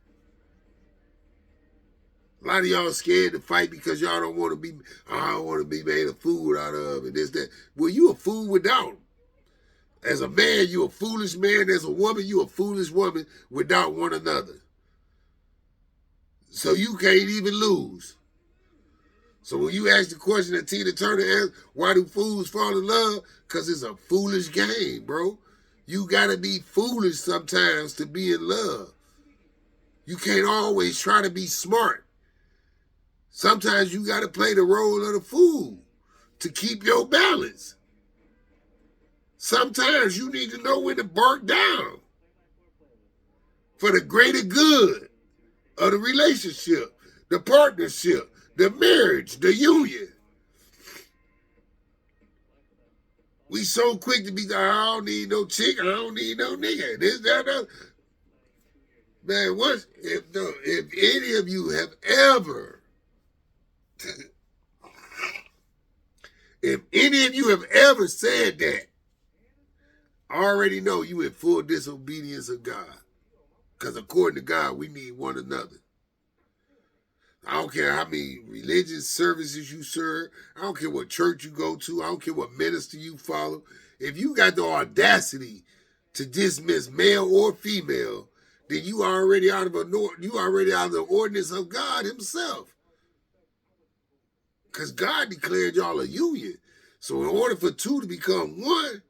A lot of y'all scared to fight because y'all don't want to be, I don't want to be made a fool out of and this, that. Well, you a fool without them. As a man, you a foolish man. As a woman, you a foolish woman without one another. So you can't even lose. So when you ask the question that Tina Turner asked, why do fools fall in love? Because it's a foolish game, bro. You got to be foolish sometimes to be in love. You can't always try to be smart. Sometimes you got to play the role of the fool to keep your balance. Sometimes you need to know when to bark down for the greater good of the relationship, the partnership, the marriage, the union. We so quick to be like, I don't need no chick, I don't need no nigga. This, that. Man, if any of you have ever, if any of you have ever said that, I already know you in full disobedience of God. Because according to God, we need one another. I don't care how many religious services you serve. I don't care what church you go to. I don't care what minister you follow. If you got the audacity to dismiss male or female, then you already out of the ordinance of God himself. Because God declared y'all a union. So in order for two to become one,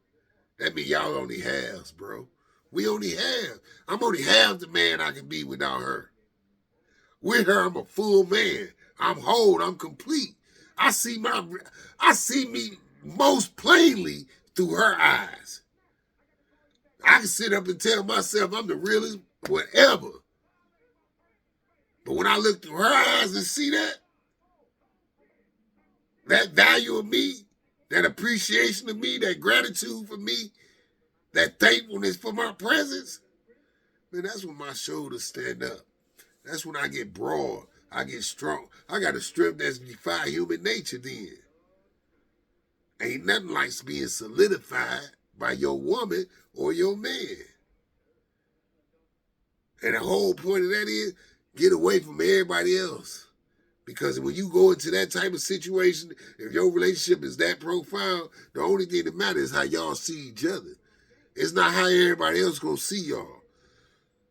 that means y'all only halves, bro. We only half. I'm only half the man I can be without her. With her, I'm a full man. I'm whole. I'm complete. I see me most plainly through her eyes. I can sit up and tell myself I'm the realest whatever. But when I look through her eyes and see that value of me, that appreciation of me, that gratitude for me, that thankfulness for my presence, man, that's when my shoulders stand up. That's when I get broad. I get strong. I got a strength that's defy human nature then. Ain't nothing like being solidified by your woman or your man. And the whole point of that is get away from everybody else. Because when you go into that type of situation, if your relationship is that profound, the only thing that matters is how y'all see each other. It's not how everybody else gonna see y'all.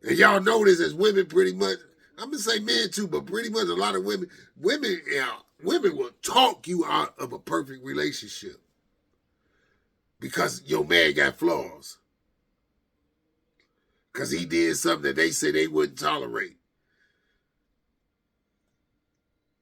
And y'all know this as women pretty much. I'm gonna say men too, but pretty much a lot of women will talk you out of a perfect relationship because your man got flaws. Because he did something that they said they wouldn't tolerate.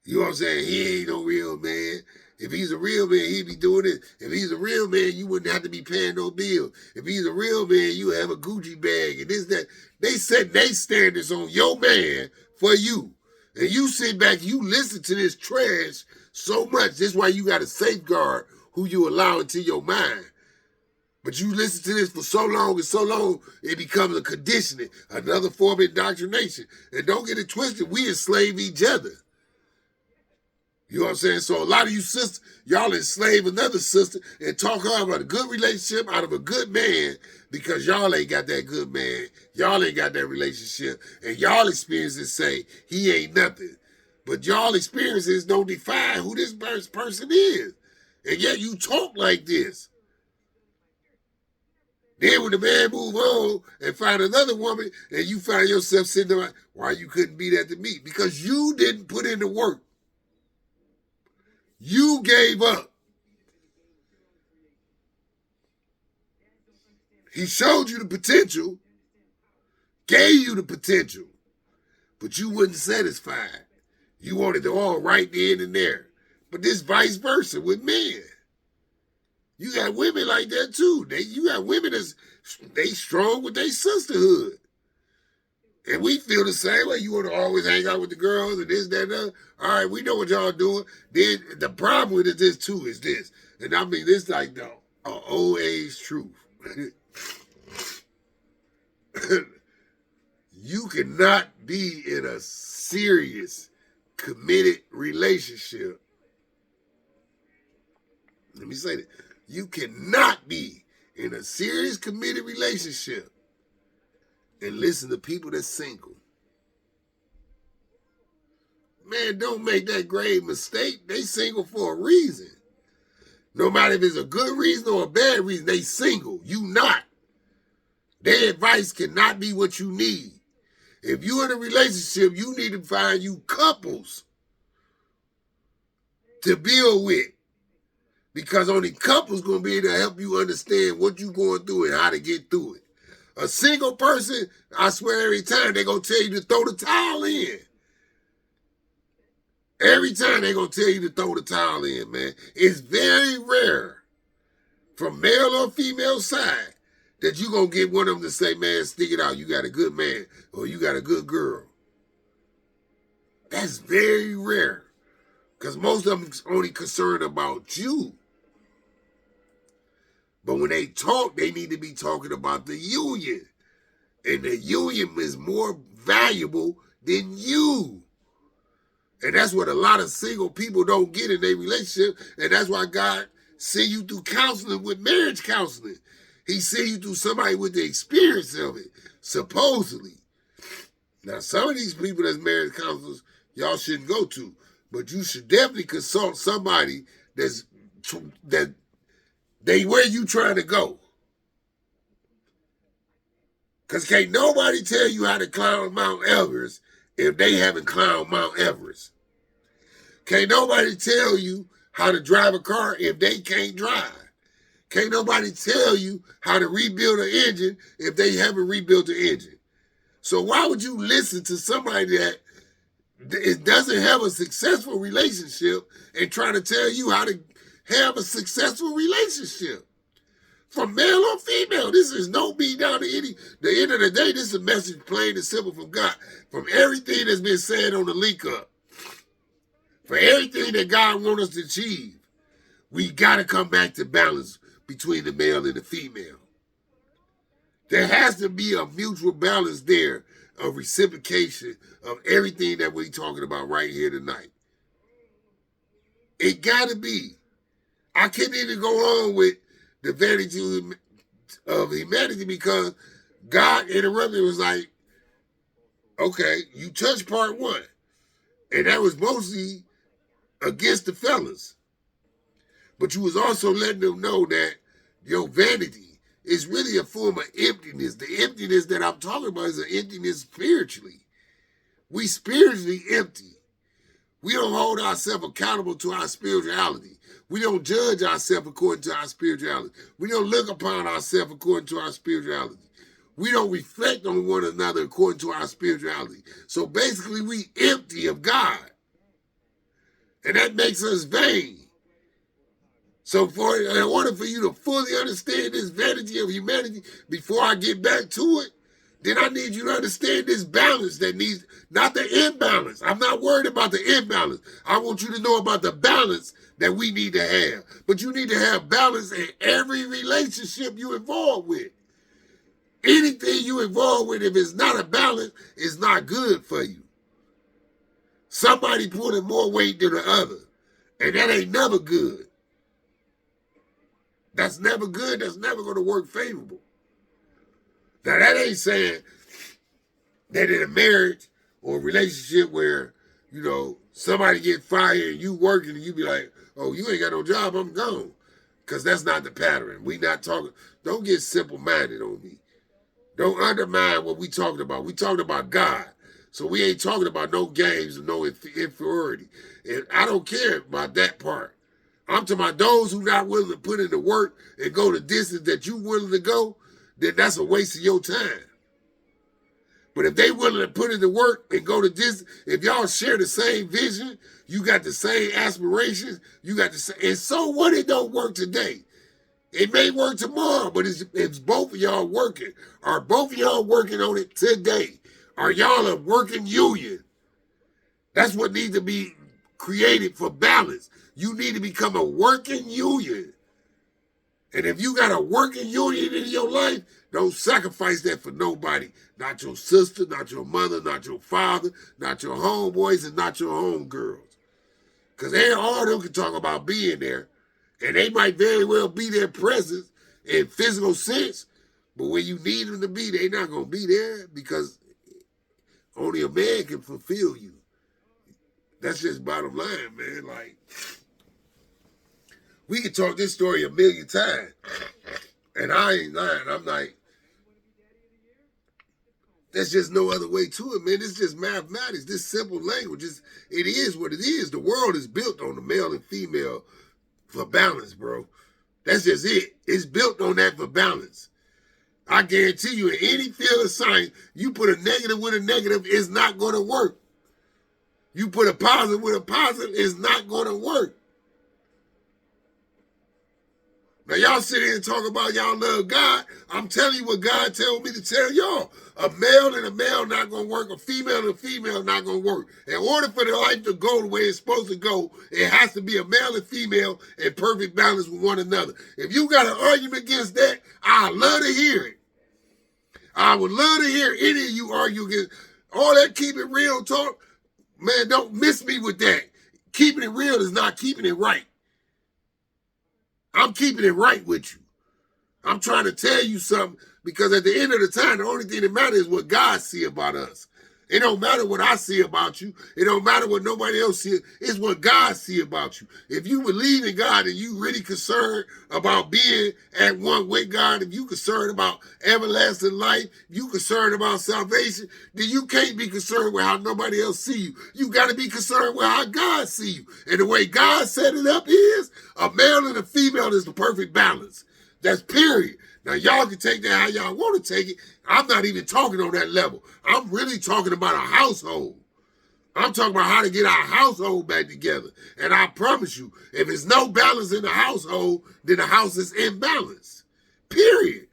You know what I'm saying? He ain't no real man. If he's a real man, he'd be doing it. If he's a real man, you wouldn't have to be paying no bills. If he's a real man, you have a Gucci bag and this, that. They set their standards on your man for you. And you sit back, you listen to this trash so much. That's why you got to safeguard who you allow into your mind. But you listen to this for so long and so long, it becomes a conditioning, another form of indoctrination. And don't get it twisted, we enslave each other. You know what I'm saying? So a lot of you sisters, y'all enslave another sister and talk her about a good relationship out of a good man because y'all ain't got that good man. Y'all ain't got that relationship. And y'all experiences say he ain't nothing. But y'all experiences don't define who this person is. And yet you talk like this. Then when the man move on and find another woman and you find yourself sitting there, why you couldn't be that to me? Because you didn't put in the work. You gave up. He showed you the potential, gave you the potential, but you wasn't satisfied. You wanted it all right then and there. But this vice versa with men. You got women like that too. You got women they strong with their sisterhood. And we feel the same way. You want to always hang out with the girls and this, that, and that. All right, we know what y'all doing. Then the problem with this too is this. And I mean, this like the old age truth. You cannot be in a serious, committed relationship. Let me say that. You cannot be in a serious, committed relationship and listen to people that's single. Man, don't make that grave mistake. They single for a reason. No matter if it's a good reason or a bad reason, they single. You not. Their advice cannot be what you need. If you're in a relationship, you need to find you couples to build with. Because only couples going to be able to help you understand what you're going through and how to get through it. A single person, I swear every time they're going to tell you to throw the towel in. Every time they're going to tell you to throw the towel in, man. It's very rare from male or female side that you're going to get one of them to say, man, stick it out. You got a good man or you got a good girl. That's very rare because most of them only concerned about you. But when they talk, they need to be talking about the union. And the union is more valuable than you. And that's what a lot of single people don't get in their relationship. And that's why God sent you through counseling with marriage counseling. He sent you through somebody with the experience of it, supposedly. Now, some of these people that's marriage counselors, y'all shouldn't go to. But you should definitely consult somebody that where you trying to go. Because can't nobody tell you how to climb Mount Everest if they haven't climbed Mount Everest. Can't nobody tell you how to drive a car if they can't drive. Can't nobody tell you how to rebuild an engine if they haven't rebuilt the engine. So why would you listen to somebody that it doesn't have a successful relationship and trying to tell you how to have a successful relationship? From male or female, this is no beat down to any. The end of the day, this is a message plain and simple from God. From everything that's been said on the link up, for everything that God wants us to achieve, we got to come back to balance between the male and the female. There has to be a mutual balance there of reciprocation of everything that we're talking about right here tonight. It got to be. I can't even go on with the vanity of humanity because God interrupted. It was like, Okay, you touched part one, and that was mostly against the fellas. But you was also letting them know that your vanity is really a form of emptiness. The emptiness that I'm talking about is an emptiness spiritually. We spiritually empty. We don't hold ourselves accountable to our spirituality. We don't judge ourselves according to our spirituality. We don't look upon ourselves according to our spirituality. We don't reflect on one another according to our spirituality. So basically, we empty of God. And that makes us vain. So in order for you to fully understand this vanity of humanity, before I get back to it, then I need you to understand this balance that needs, not the imbalance. I'm not worried about the imbalance. I want you to know about the balance that we need to have. But you need to have balance in every relationship you involved with. Anything you involved with, if it's not a balance, it's not good for you. Somebody putting more weight than the other. And that ain't never good. That's never good. That's never going to work favorable. Now, that ain't saying that in a marriage or a relationship where, you know, somebody get fired and you working and you be like, oh, you ain't got no job, I'm gone. Because that's not the pattern. We not talking, don't get simple-minded on me. Don't undermine what we talking about. We talking about God. So we ain't talking about no games or no inferiority. And I don't care about that part. I'm talking about those who not willing to put in the work and go the distance that you willing to go, then that's a waste of your time. But if they willing to put in the work and go the distance, if y'all share the same vision, you got the same aspirations, you got the same, and so what, it don't work today. It may work tomorrow, but it's both of y'all working. Are both of y'all working on it today? Are y'all a working union? That's what needs to be created for balance. You need to become a working union. And if you got a working union in your life, don't sacrifice that for nobody. Not your sister, not your mother, not your father, not your homeboys, and not your homegirls. Because they all them can talk about being there. And they might very well be their presence in physical sense. But when you need them to be, they're not going to be there because only a man can fulfill you. That's just bottom line, man. Like, we can talk this story a million times. And I ain't lying. I'm like, there's just no other way to it, man. It's just mathematics. This simple language, it is what it is. The world is built on the male and female for balance, bro. That's just it. It's built on that for balance. I guarantee you, in any field of science, you put a negative with a negative, it's not going to work. You put a positive with a positive, it's not going to work. Now, y'all sit here and talk about y'all love God. I'm telling you what God told me to tell y'all. A male and a male not going to work. A female and a female not going to work. In order for the life to go the way it's supposed to go, it has to be a male and female in perfect balance with one another. If you got an argument against that, I'd love to hear it. I would love to hear any of you argue against all that keep it real talk. Man, don't miss me with that. Keeping it real is not keeping it right. I'm keeping it right with you. I'm trying to tell you something because at the end of the time, the only thing that matters is what God see about us. It don't matter what I see about you. It don't matter what nobody else sees. It's what God see about you. If you believe in God and you really concerned about being at one with God, if you concerned about everlasting life, if you concerned about salvation, then you can't be concerned with how nobody else see you. You got to be concerned with how God see you. And the way God set it up is a male and a female is the perfect balance. That's period. Now, y'all can take that how y'all want to take it. I'm not even talking on that level. I'm really talking about a household. I'm talking about how to get our household back together. And I promise you, if there's no balance in the household, then the house is imbalanced. Period.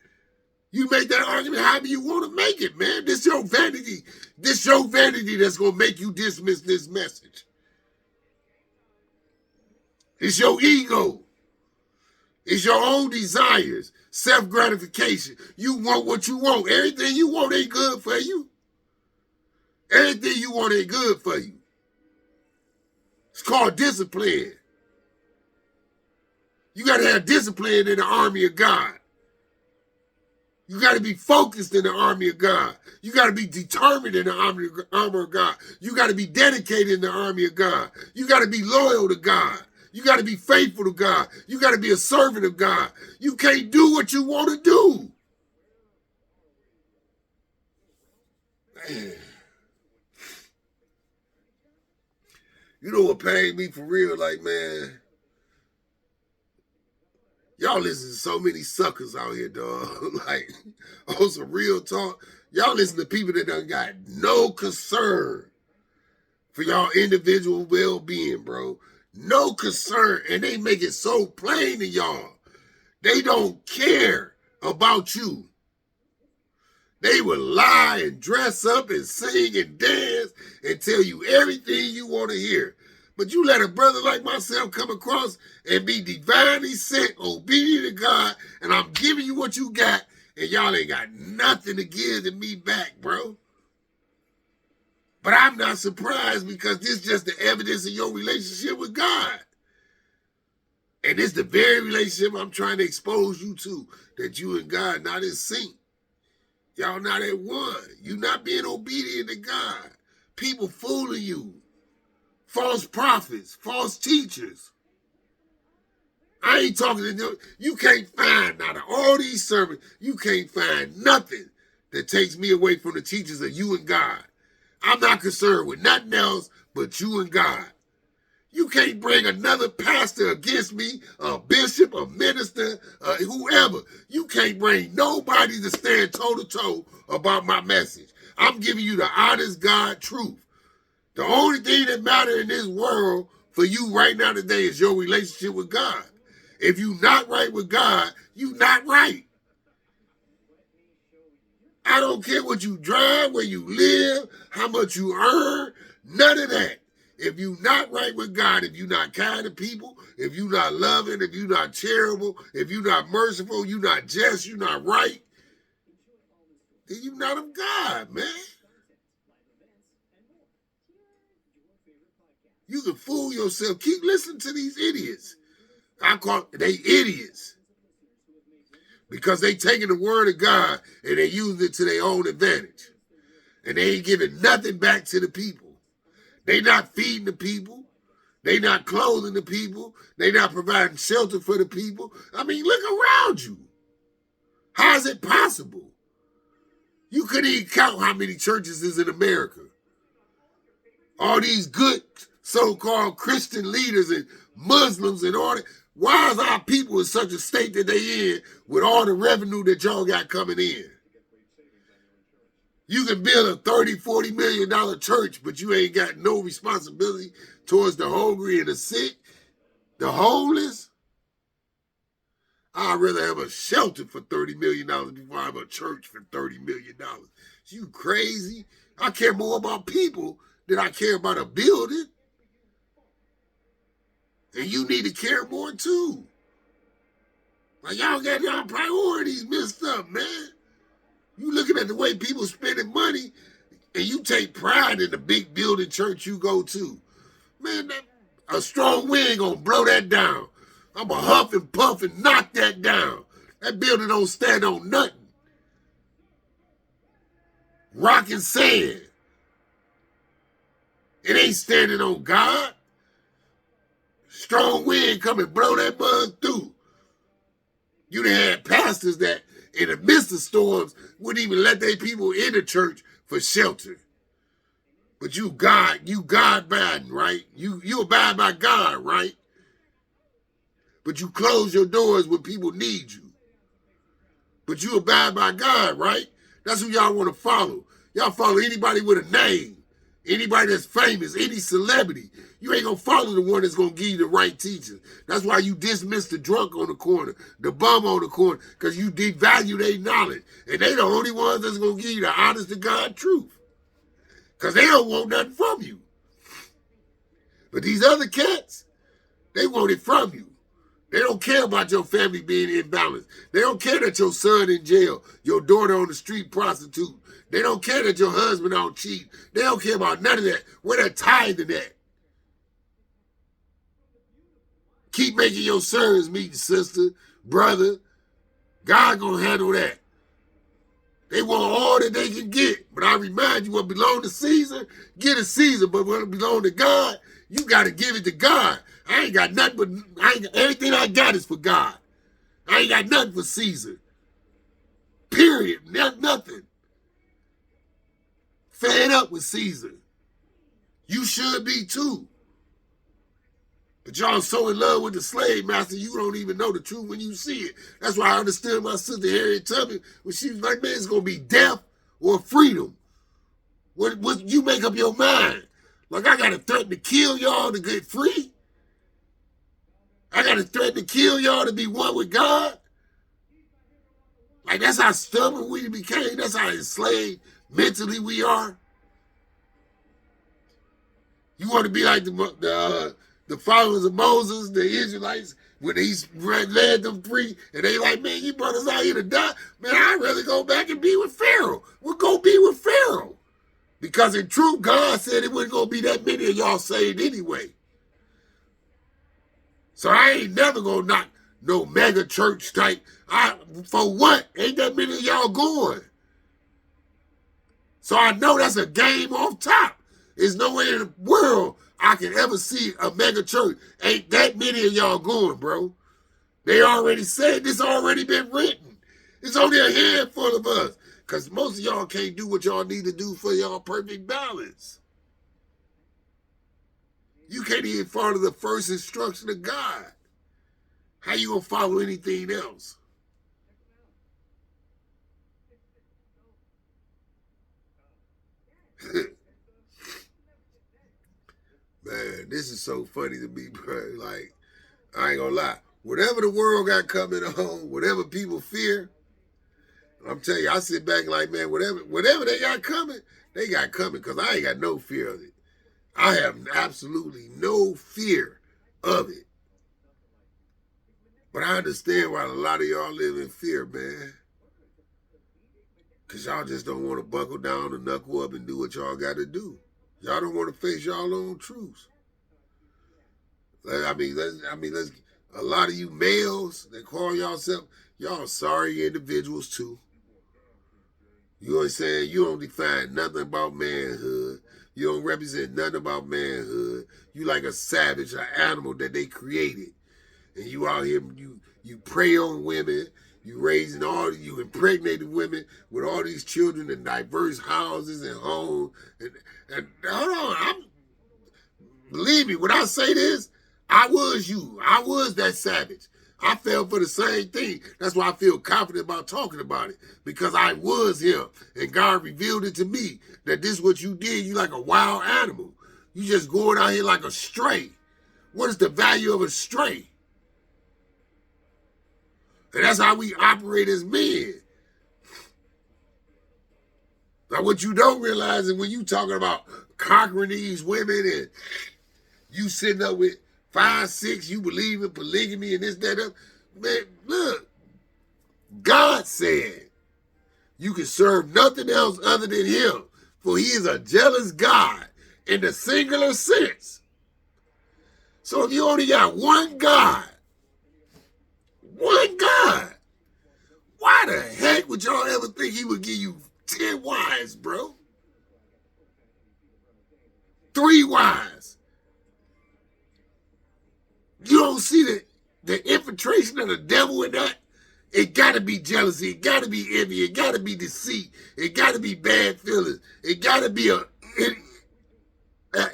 You make that argument however you want to make it, man. This your vanity. This your vanity that's going to make you dismiss this message. It's your ego. It's your own desires, self-gratification. You want what you want. Everything you want ain't good for you. Everything you want ain't good for you. It's called discipline. You got to have discipline in the army of God. You got to be focused in the army of God. You got to be determined in the armor of God. You got to be dedicated in the army of God. You got to be loyal to God. You got to be faithful to God. You got to be a servant of God. You can't do what you want to do. Man. You know what pained me for real? Like, man, y'all listen to so many suckers out here, dog. Like, on some real talk, y'all listen to people that done got no concern for y'all individual well-being, bro. No concern. And they make it so plain to y'all. They don't care about you. They will lie and dress up and sing and dance and tell you everything you want to hear. But you let a brother like myself come across and be divinely sent, obedient to God, and I'm giving you what you got, and y'all ain't got nothing to give to me back, bro. But I'm not surprised because this is just the evidence of your relationship with God. And it's the very relationship I'm trying to expose you to, that you and God not in sync. Y'all not at one. You not being obedient to God. People fooling you. False prophets, false teachers. I ain't talking to them. You can't find, out of all these sermons, you can't find nothing that takes me away from the teachings of you and God. I'm not concerned with nothing else but you and God. You can't bring another pastor against me, a bishop, a minister, whoever. You can't bring nobody to stand toe-to-toe about my message. I'm giving you the honest God truth. The only thing that matters in this world for you right now today is your relationship with God. If you're not right with God, you're not right. I don't care what you drive, where you live, how much you earn, none of that. If you're not right with God, if you're not kind to people, if you're not loving, if you're not charitable, if you're not merciful, you're not just, you're not right, then you're not of God, man. You can fool yourself. Keep listening to these idiots. I call they idiots. Because they taking the word of God and they using it to their own advantage. And they ain't giving nothing back to the people. They not feeding the people. They not clothing the people. They not providing shelter for the people. I mean, look around you. How is it possible? You couldn't even count how many churches is in America. All these good so-called Christian leaders and Muslims and all that. Why is our people in such a state that they in with all the revenue that y'all got coming in? You can build a $30, $40 million church, but you ain't got no responsibility towards the hungry and the sick, the homeless. I'd rather have a shelter for $30 million before I have a church for $30 million. You crazy? I care more about people than I care about a building. And you need to care more too. Like, y'all got y'all priorities messed up, man. You looking at the way people spending money, and you take pride in the big building church you go to. Man, a strong wind gonna blow that down. I'm gonna huff and puff and knock that down. That building don't stand on nothing. Rock and sand. It ain't standing on God. Strong wind come and blow that mug through. You done had pastors that in the midst of storms wouldn't even let their people in the church for shelter. But you God abiding, right? You abide by God, right? But you close your doors when people need you. But you abide by God, right? That's who y'all want to follow. Y'all follow anybody with a name, anybody that's famous, any celebrity. You ain't gonna follow the one that's gonna give you the right teaching. That's why you dismiss the drunk on the corner, the bum on the corner, because you devalue their knowledge. And they the only ones that's gonna give you the honest to God truth. Because they don't want nothing from you. But these other cats, they want it from you. They don't care about your family being imbalanced. They don't care that your son in jail, your daughter on the street prostitute. They don't care that your husband out cheat. They don't care about none of that. Where that tithing at? Keep making your sons meet, sister, brother. God gonna handle that. They want all that they can get. But I remind you, what belong to Caesar, get a Caesar. But what belong to God, you got to give it to God. I ain't got nothing but, everything I got is for God. I ain't got nothing for Caesar. Period. Nothing. Fed up with Caesar. You should be too. But y'all so in love with the slave master, you don't even know the truth when you see it. That's why I understood my sister Harriet Tubman when she was like, man, it's going to be death or freedom. What you make up your mind? Like, I got to threaten to kill y'all to get free? I got to threaten to kill y'all to be one with God? Like, that's how stubborn we became. That's how enslaved mentally we are. You want to be like the followers of Moses, the Israelites, when he led them free, and they like, man, you brought us out here to die. Man, I'd rather go back and be with Pharaoh. We'll go be with Pharaoh. Because in truth, God said it wasn't going to be that many of y'all saved anyway. So I ain't never going to knock no mega church type. For what? Ain't that many of y'all going? So I know that's a game off top. There's no way in the world I can ever see a mega church. Ain't that many of y'all going, bro. They already said this already been written. It's only a handful of us. Because most of y'all can't do what y'all need to do for y'all perfect balance. You can't even follow the first instruction of God. How you gonna follow anything else? Man, this is so funny to me, bro. Like, I ain't gonna lie. Whatever the world got coming on, whatever people fear, I'm telling you, I sit back like, man, whatever they got coming, they got coming, because I ain't got no fear of it. I have absolutely no fear of it. But I understand why a lot of y'all live in fear, man. Because y'all just don't want to buckle down and knuckle up and do what y'all got to do. Y'all don't want to face y'all own truths. I mean, let's. A lot of you males that call y'all sorry individuals too. You know what I'm saying? You don't define nothing about manhood. You don't represent nothing about manhood. You like a savage, an animal that they created. And you out here, you prey on women. You impregnated women with all these children in diverse houses and homes. And hold on, believe me, when I say this, I was you. I was that savage. I fell for the same thing. That's why I feel confident about talking about it. Because I was him. And God revealed it to me that this is what you did. You like a wild animal. You just going out here like a stray. What is the value of a stray? And that's how we operate as men. Now, what you don't realize is when you talking about conquering these women and you sitting up with 5, 6, you believe in polygamy and this, that, man, look, God said you can serve nothing else other than him, for he is a jealous God in the singular sense. So if you only got one God, why the heck would y'all ever think he would give you 10 wives, bro? 3 wives. You don't see the infiltration of the devil in that? It got to be jealousy. It got to be envy. It got to be deceit. It got to be bad feelings. It got to be an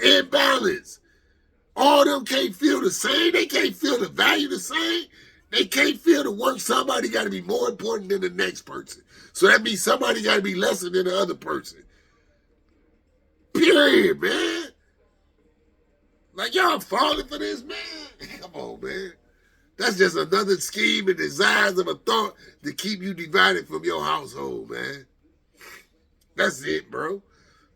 imbalance. All of them can't feel the same. They can't feel the value the same. They can't feel the work. Somebody got to be more important than the next person. So that means somebody got to be lesser than the other person. Period, man. Like, y'all falling for this, man? Come on, man. That's just another scheme and desires of a thought to keep you divided from your household, man. That's it, bro.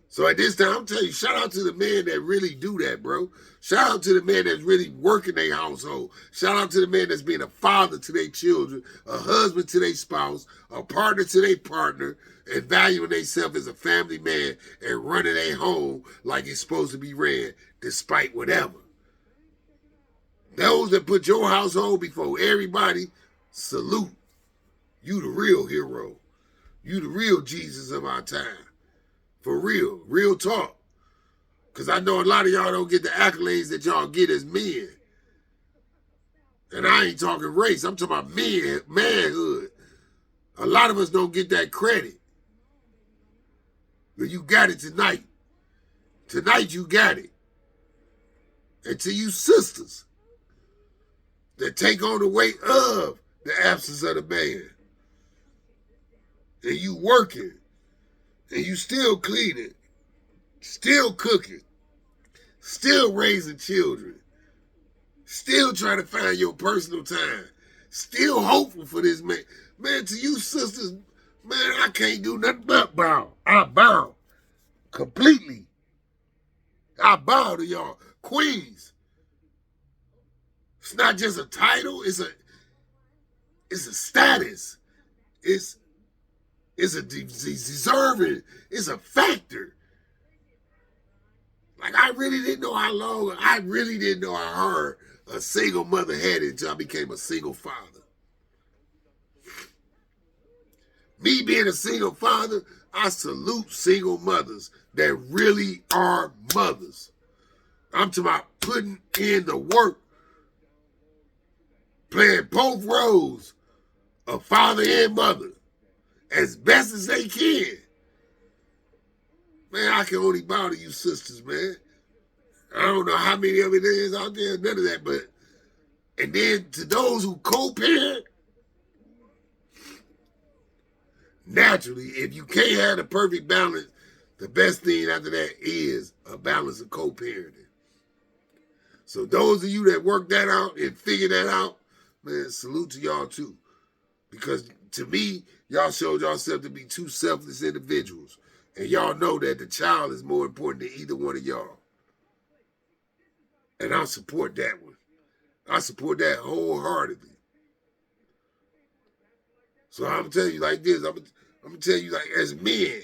So at this time, I'm telling you, shout out to the men that really do that, bro. Shout out to the men that's really working their household. Shout out to the men that's being a father to their children, a husband to their spouse, a partner to their partner, and valuing themselves as a family man and running their home like it's supposed to be ran, despite whatever. Those that put your household before everybody, salute. You the real hero. You the real Jesus of our time. For real. Real talk. Because I know a lot of y'all don't get the accolades that y'all get as men. And I ain't talking race. I'm talking about manhood. A lot of us don't get that credit. But you got it tonight. Tonight you got it. And to you sisters that take on the weight of the absence of the man. And you working. And you still cleaning. Still cooking. Still raising children. Still trying to find your personal time. Still hopeful for this man. Man, to you sisters, man, I can't do nothing but bow. I bow. Completely. I bow to y'all. Queens. It's not just a title. It's a status. It's a deserving. It's a factor. Like, I really didn't know how long, I really didn't know how hard a single mother had it until I became a single father. Me being a single father, I salute single mothers that really are mothers. I'm talking about putting in the work, playing both roles of father and mother as best as they can. Man, I can only bow to you sisters, man. I don't know how many of it is out there, none of that, but, and then to those who co-parent, naturally, if you can't have the perfect balance, the best thing after that is a balance of co-parenting. So those of you that work that out and figure that out, man, salute to y'all too. Because to me, y'all showed yourself to be two selfless individuals. And y'all know that the child is more important than either one of y'all. And I support that one. I support that wholeheartedly. So I'm going to tell you like this. I'm going to tell you like as men,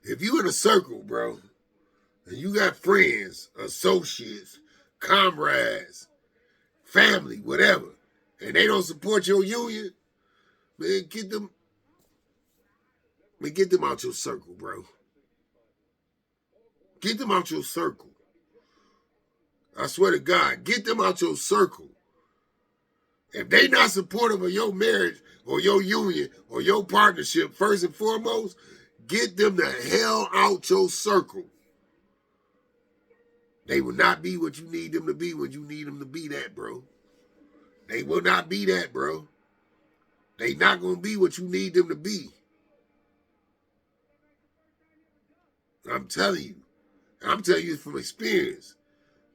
if you in a circle, bro, and you got friends, associates, comrades, family, whatever, and they don't support your union, man, get them out your circle, bro. Get them out your circle. I swear to God, get them out your circle. If they not supportive of your marriage or your union or your partnership, first and foremost, get them the hell out your circle. They will not be what you need them to be when you need them to be that, bro. They will not be that, bro. They not going to be what you need them to be. I'm telling you. I'm telling you from experience.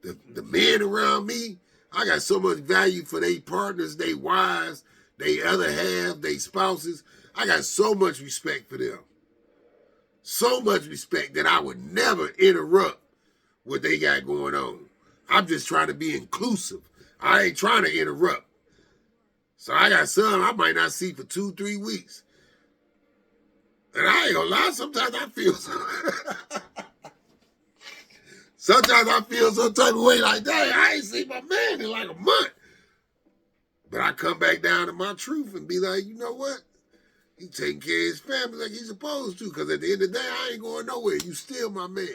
The men around me, I got so much value for their partners, their wives, their other half, their spouses. I got so much respect for them. So much respect that I would never interrupt what they got going on. I'm just trying to be inclusive. I ain't trying to interrupt. So I got some I might not see for 2-3 weeks. And I ain't gonna lie, sometimes I feel sometimes I feel some type of way like that. I ain't seen my man in like a month. But I come back down to my truth and be like, you know what? He taking care of his family like he's supposed to. Because at the end of the day, I ain't going nowhere. You still my man.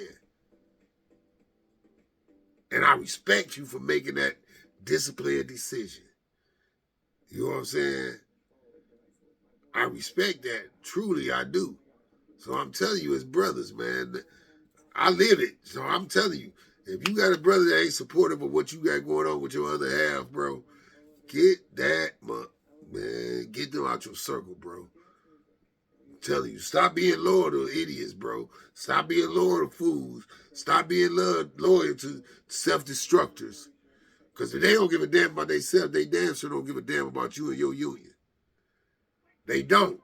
And I respect you for making that disciplined decision. You know what I'm saying? I respect that. Truly, I do. So I'm telling you as brothers, man, I live it. So I'm telling you, if you got a brother that ain't supportive of what you got going on with your other half, bro, get that, man, get them out your circle, bro. I'm telling you, stop being loyal to idiots, bro. Stop being loyal to fools. Stop being loyal to self-destructors. Because if they don't give a damn about themselves, they damn sure don't give a damn about you and your union. They don't.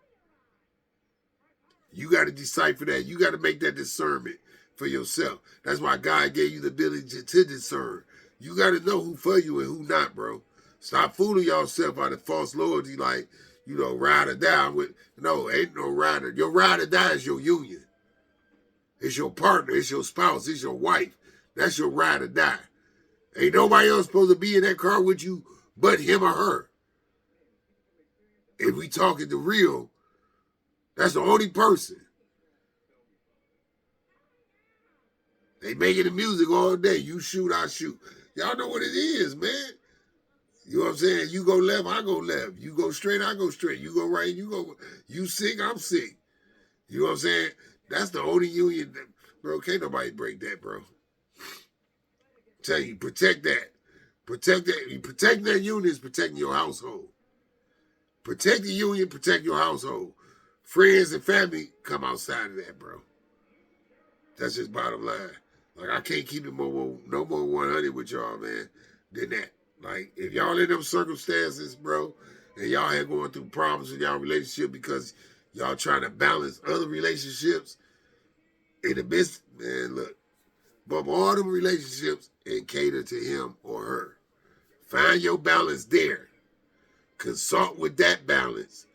You got to decipher that. You got to make that discernment for yourself. That's why God gave you the ability to discern. You got to know who for you and who not, bro. Stop fooling yourself out of false loyalty like, you know, ride or die with. No, ain't no ride. Your ride or die is your union. It's your partner. It's your spouse. It's your wife. That's your ride or die. Ain't nobody else supposed to be in that car with you but him or her. If we talking the real, that's the only person. They making the music all day. You shoot, I shoot. Y'all know what it is, man. You know what I'm saying? You go left, I go left. You go straight, I go straight. You go right, you sick, I'm sick. You know what I'm saying? That's the only union that, bro, can't nobody break that, bro. Tell you, protect that. Protect that. Protecting that union is protecting your household. Protect the union, protect your household. Friends and family come outside of that, bro. That's just bottom line. Like, I can't keep it no more 100 with y'all, man, than that. Like, if y'all in them circumstances, bro, and y'all had going through problems with y'all relationship because y'all trying to balance other relationships in the midst, man, look, bump all them relationships and cater to him or her. Find your balance there. Consult with that balance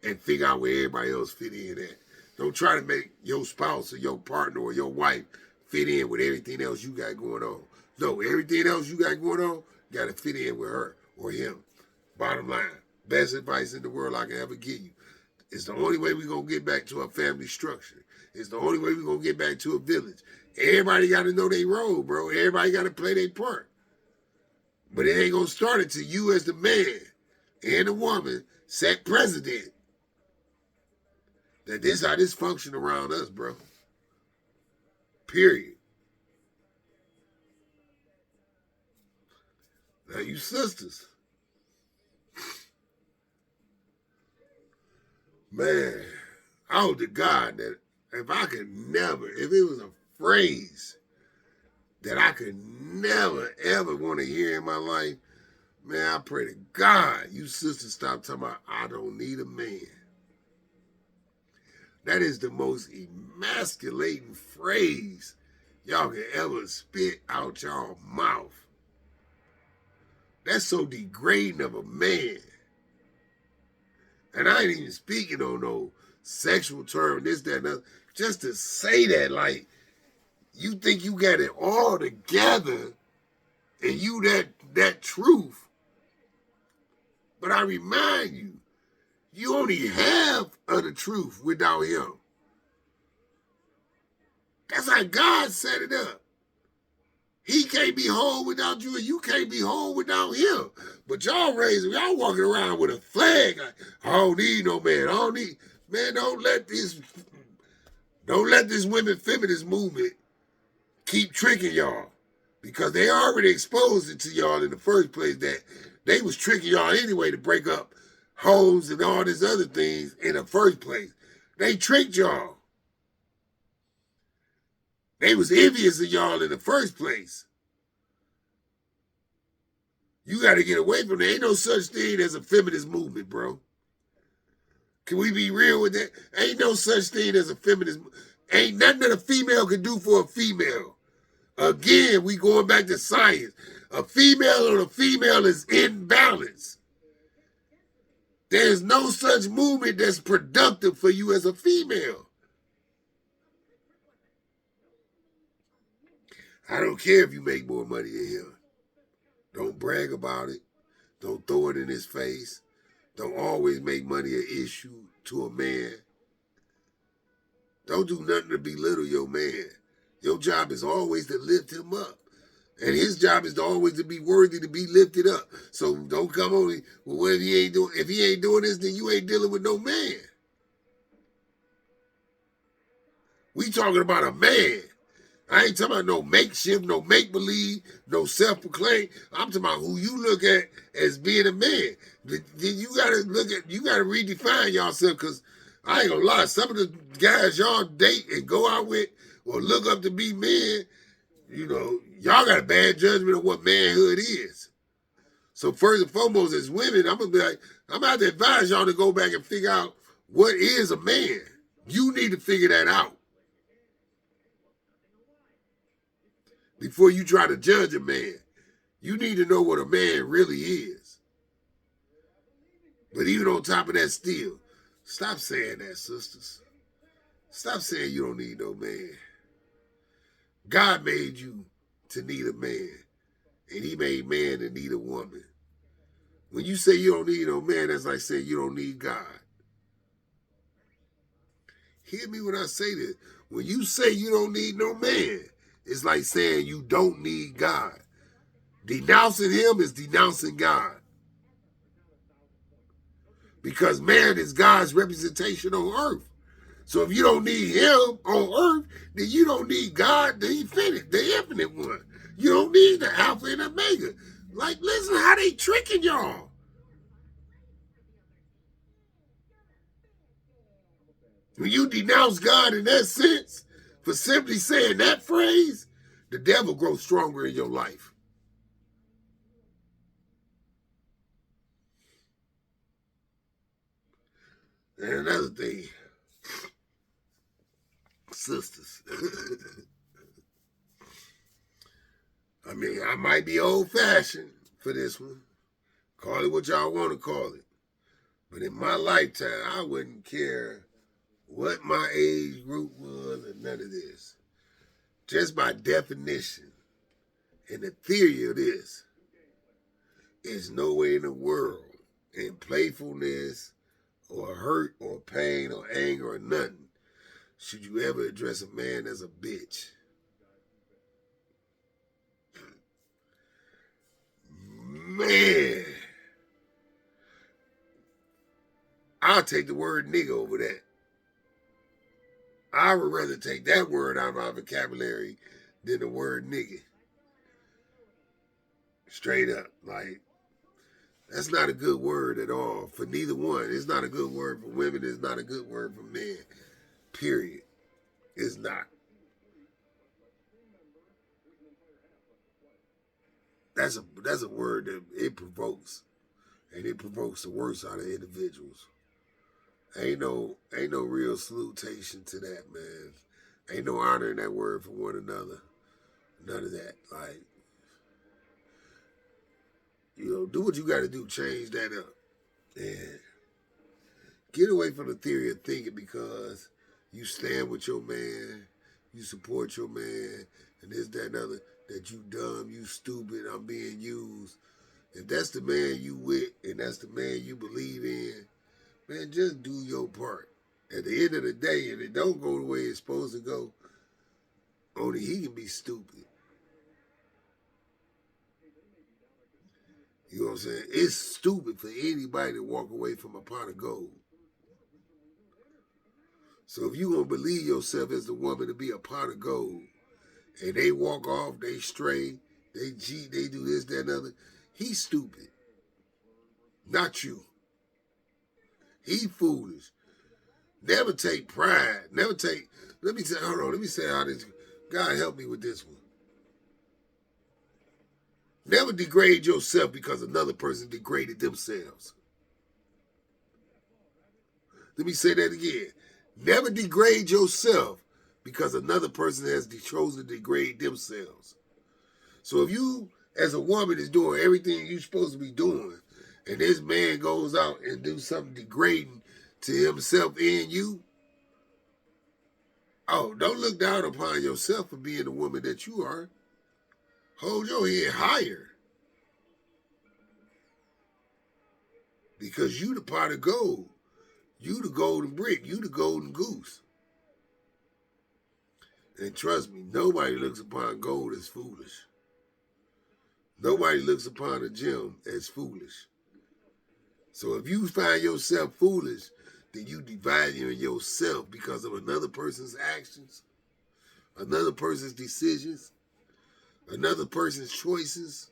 and figure out where everybody else fit in at. Don't try to make your spouse or your partner or your wife fit in with everything else you got going on. No, everything else you got going on got to fit in with her or him. Bottom line, best advice in the world I can ever give you. It's the only way we're going to get back to a family structure. It's the only way we're going to get back to a village. Everybody got to know their role, bro. Everybody got to play their part. But it ain't going to start until you as the man and the woman set precedent that this how this function around us, bro. Period. Now you sisters. Man, I hope to God that if I could never, if it was a phrase that I could never, ever want to hear in my life, man, I pray to God you sisters stop talking about, I don't need a man. That is the most emasculating phrase y'all can ever spit out y'all mouth. That's so degrading of a man. And I ain't even speaking on no sexual term, this, that, and that. Just to say that, like, you think you got it all together and you that truth. But I remind you, you only have of the truth without him. That's how God set it up. He can't be whole without you, and you can't be whole without him. But y'all walking around with a flag. Like, I don't need no man. I don't need, man, don't let this women feminist movement keep tricking y'all. Because they already exposed it to y'all in the first place that they was tricking y'all anyway to break up homes and all these other things in the first place. They tricked y'all. They was envious of y'all in the first place. You got to get away from that. Ain't no such thing as a feminist movement, bro. Can we be real with that? Ain't no such thing as a feminist. Ain't nothing that a female can do for a female. Again, we going back to science. A female on a female is imbalance. There's no such movement that's productive for you as a female. I don't care if you make more money than him. Don't brag about it. Don't throw it in his face. Don't always make money an issue to a man. Don't do nothing to belittle your man. Your job is always to lift him up. And his job is to always to be worthy to be lifted up. So don't come on, well, what if he ain't doing this, then you ain't dealing with no man. We talking about a man. I ain't talking about no makeshift, no make-believe, no self-proclaim. I'm talking about who you look at as being a man. Then you gotta redefine yourself, because I ain't gonna lie, some of the guys y'all date and go out with or look up to be men, you know, y'all got a bad judgment of what manhood is. So first and foremost, as women, I'm gonna have to advise y'all to go back and figure out what is a man. You need to figure that out before you try to judge a man. You need to know what a man really is. But even on top of that still, stop saying that, sisters. Stop saying you don't need no man. God made you to need a man. And he made man to need a woman. When you say you don't need no man, that's like saying you don't need God. Hear me when I say this. When you say you don't need no man, it's like saying you don't need God. Denouncing him is denouncing God. Because man is God's representation on earth. So if you don't need him on earth, then you don't need God, the infinite one. You don't need the Alpha and Omega. Like, listen how they tricking y'all. When you denounce God in that sense, for simply saying that phrase, the devil grows stronger in your life. And another thing, sisters. I mean, I might be old-fashioned for this one. Call it what y'all want to call it. But in my lifetime, I wouldn't care what my age group was or none of this. Just by definition, and the theory of this, is no way in the world in playfulness or hurt or pain or anger or nothing should you ever address a man as a bitch. Man, I'll take the word nigga over that. I would rather take that word out of my vocabulary than the word nigga. Straight up. Like, that's not a good word at all for neither one. It's not a good word for women. It's not a good word for men. Period. It's not. That's a word that it provokes. And it provokes the worst out of individuals. Ain't no real salutation to that, man. Ain't no honor in that word for one another. None of that. Like, do what you got to do. Change that up. And get away from the theory of thinking because you stand with your man, you support your man, and this, that, and other, that you dumb, you stupid, I'm being used. If that's the man you with and that's the man you believe in, man, just do your part. At the end of the day, if it don't go the way it's supposed to go, only he can be stupid. You know what I'm saying? It's stupid for anybody to walk away from a pot of gold. So if you gonna believe yourself as the woman to be a pot of gold, and they walk off, they stray, they cheat, they do this, that, and other, he's stupid. Not you. He foolish. Never take pride. Never take. Let me say how this. God help me with this one. Never degrade yourself because another person degraded themselves. Let me say that again. Never degrade yourself because another person has chosen to degrade themselves. So if you, as a woman, is doing everything you're supposed to be doing, and this man goes out and do something degrading to himself and you, oh, don't look down upon yourself for being the woman that you are. Hold your head higher. Because you the pot of gold. You the golden brick. You the golden goose. And trust me, nobody looks upon gold as foolish. Nobody looks upon a gem as foolish. So if you find yourself foolish, then you devalue yourself because of another person's actions, another person's decisions, another person's choices.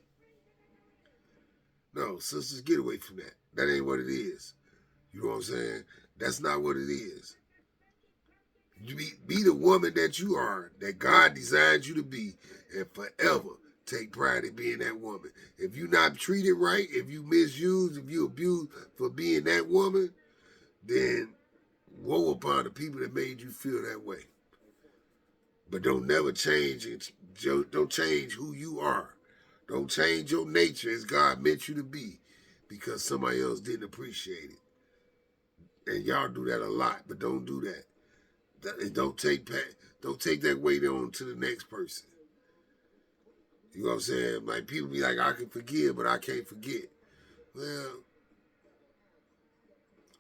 No, sisters, get away from that. That ain't what it is. You know what I'm saying? That's not what it is. You be the woman that you are, that God designed you to be, and forever take pride in being that woman. If you're not treated right, if you misused, if you abused for being that woman, then woe upon the people that made you feel that way. But don't never change it. Don't change who you are. Don't change your nature as God meant you to be because somebody else didn't appreciate it. And y'all do that a lot, but don't do that. And don't take that weight on to the next person. You know what I'm saying? Like people be like, I can forgive, but I can't forget. Well,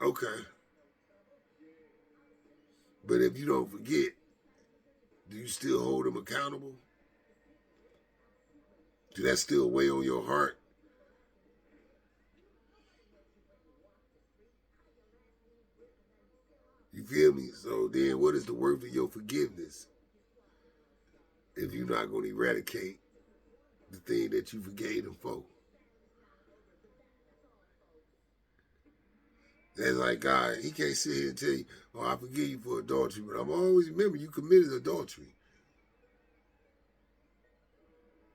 okay. But if you don't forget, do you still hold them accountable? Do that still weigh on your heart? You feel me? So then what is the worth of your forgiveness if you're not going to eradicate the thing that you forgave them for? That's like God, he can't sit here and tell you, oh, I forgive you for adultery, but I'm always remember you committed adultery.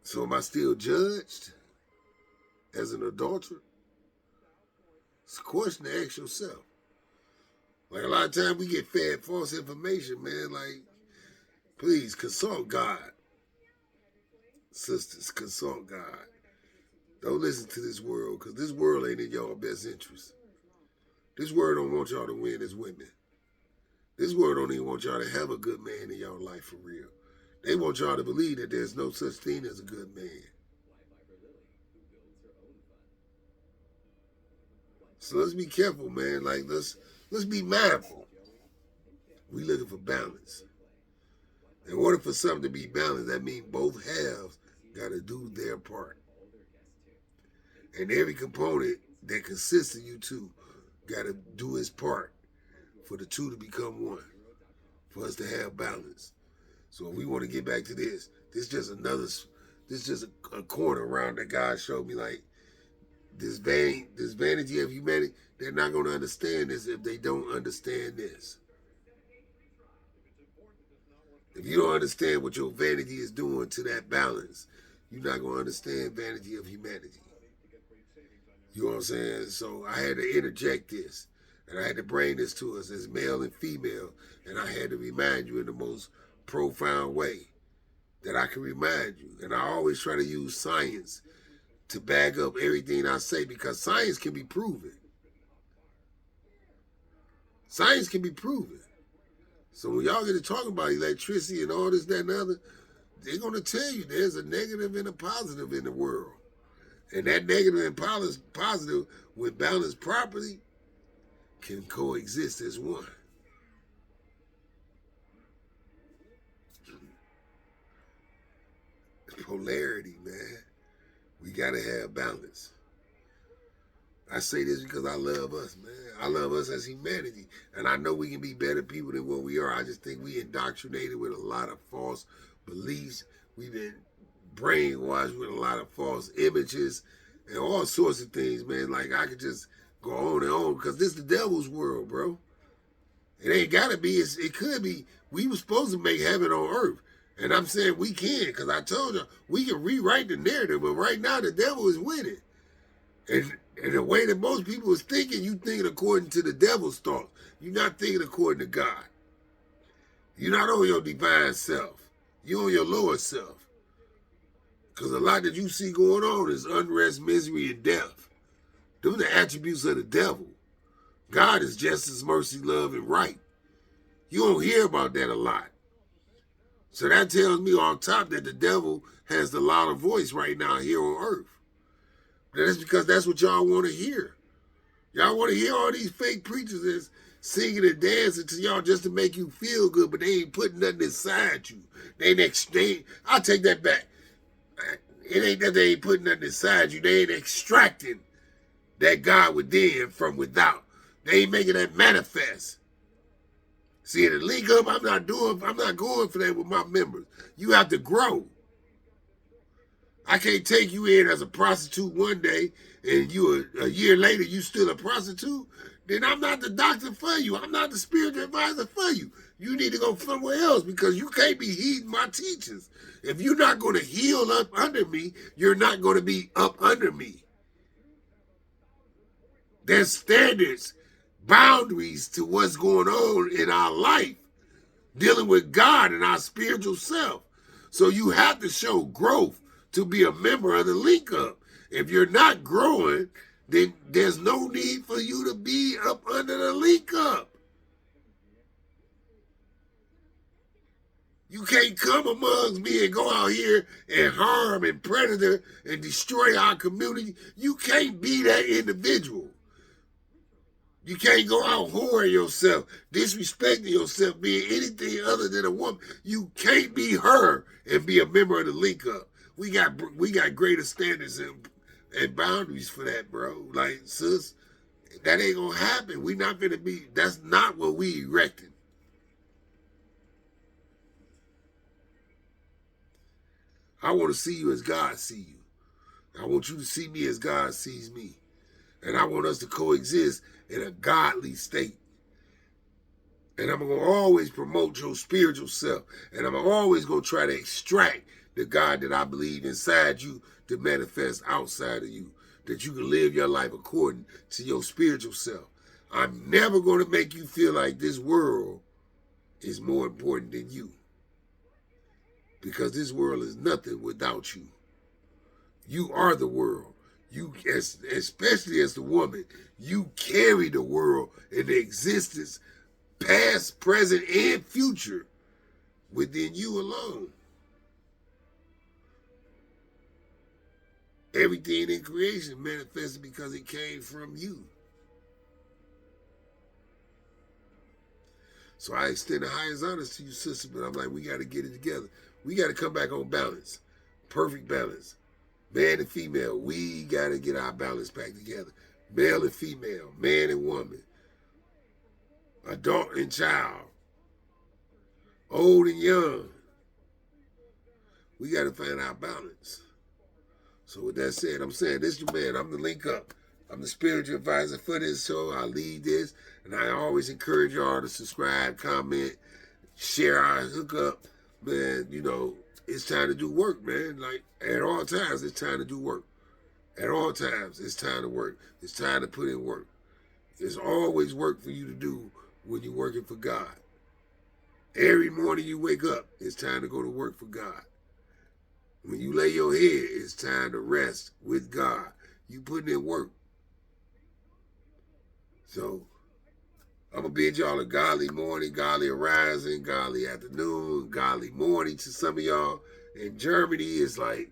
So am I still judged as an adulterer? It's a question to ask yourself. Like a lot of times we get fed false information, man. Like, please consult God. Sisters, consult God. Don't listen to this world, because this world ain't in y'all best interest. This world don't want y'all to win as women. This world don't even want y'all to have a good man in y'all life for real. They want y'all to believe that there's no such thing as a good man. So let's be careful, man. Like let's be mindful. We looking for balance. In order for something to be balanced, that means both halves got to do their part. And every component that consists of you two got to do his part for the two to become one, for us to have balance. So if we want to get back to this is just a corner around that God showed me. Like this vanity of humanity, they're not going to understand this if they don't understand this. If you don't understand what your vanity is doing to that balance, you're not going to understand vanity of humanity. You know what I'm saying? So I had to interject this, and I had to bring this to us as male and female, and I had to remind you in the most profound way that I can remind you. And I always try to use science to back up everything I say, because science can be proven. Science can be proven. So when y'all get to talking about electricity and all this, that, and the other, they're going to tell you there's a negative and a positive in the world. And that negative and positive, when balanced properly, can coexist as one. Polarity, man. We got to have balance. I say this because I love us, man. I love us as humanity. And I know we can be better people than what we are. I just think we indoctrinated with a lot of false beliefs. We've been brainwashed with a lot of false images and all sorts of things, man. Like I could just go on and on, because this is the devil's world, bro. It ain't gotta be. It could be. We were supposed to make heaven on earth. And I'm saying we can, because I told you, we can rewrite the narrative, but right now the devil is winning. And the way that most people is thinking, you thinking according to the devil's thoughts. You're not thinking according to God. You're not on your divine self. You're on your lower self. Because a lot that you see going on is unrest, misery, and death. Those are the attributes of the devil. God is justice, mercy, love, and right. You don't hear about that a lot. So that tells me on top that the devil has the louder voice right now here on earth. That's because that's what y'all want to hear. Y'all want to hear all these fake preachers that's singing and dancing to y'all just to make you feel good, but they ain't putting nothing inside you. I'll take that back. It ain't that they ain't putting nothing inside you. They ain't extracting that God within from without. They ain't making that manifest. See, the link up, I'm not going for that with my members. You have to grow. I can't take you in as a prostitute one day and you a year later you still a prostitute. Then I'm not the doctor for you. I'm not the spiritual advisor for you. You need to go somewhere else, because you can't be heeding my teachings. If you're not going to heal up under me, you're not going to be up under me. There's standards, boundaries to what's going on in our life, dealing with God and our spiritual self. So you have to show growth to be a member of the link up. If you're not growing, then there's no need for you to be up under the link up. You can't come amongst me and go out here and harm and predator and destroy our community. You can't be that individual. You can't go out whoring yourself, disrespecting yourself, being anything other than a woman. You can't be her and be a member of the link up. We got greater standards and boundaries for that, bro. Like, sis, that ain't gonna happen. We not gonna be. That's not what we erected. I want to see you as God see you. I want you to see me as God sees me. And I want us to coexist in a godly state. And I'm going to always promote your spiritual self. And I'm always going to try to extract the God that I believe inside you to manifest outside of you. That you can live your life according to your spiritual self. I'm never going to make you feel like this world is more important than you. Because this world is nothing without you. You are the world. You, especially as the woman, you carry the world in the existence, past, present, and future, within you alone. Everything in creation manifested because it came from you. So I extend the highest honors to you, sister, but I'm like, we got to get it together. We got to come back on balance. Perfect balance. Man and female, we got to get our balance back together. Male and female, man and woman, adult and child, old and young. We got to find our balance. So with that said, I'm saying this is your man. I'm the link up. I'm the spiritual advisor for this show. I lead this. And I always encourage y'all to subscribe, comment, share our hookup. Man, you know, it's time to do work, man. Like, at all times, it's time to do work. At all times, it's time to work. It's time to put in work. There's always work for you to do when you're working for God. Every morning you wake up, it's time to go to work for God. When you lay your head, it's time to rest with God. You putting in work. So, I'm going to bid y'all a godly morning, godly arising, godly afternoon, godly morning to some of y'all. In Germany, it's like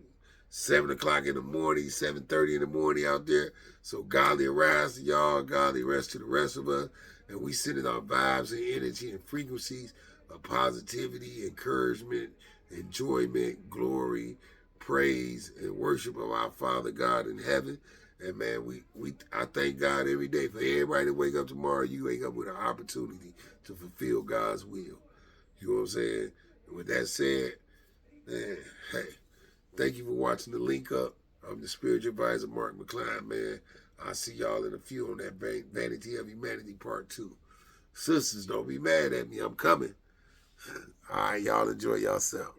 7 o'clock in the morning, 7:30 in the morning out there. So godly arise to y'all, godly rest to the rest of us. And we sending our vibes and energy and frequencies of positivity, encouragement, enjoyment, glory, praise, and worship of our Father God in heaven. And man, I thank God every day for everybody to wake up tomorrow. You wake up with an opportunity to fulfill God's will. You know what I'm saying? And with that said, man, hey, thank you for watching the link up. I'm the spiritual advisor, Mark McCline, man. I'll see y'all in a few on that Vanity of Humanity Part 2. Sisters, don't be mad at me. I'm coming. All right, y'all enjoy yourself.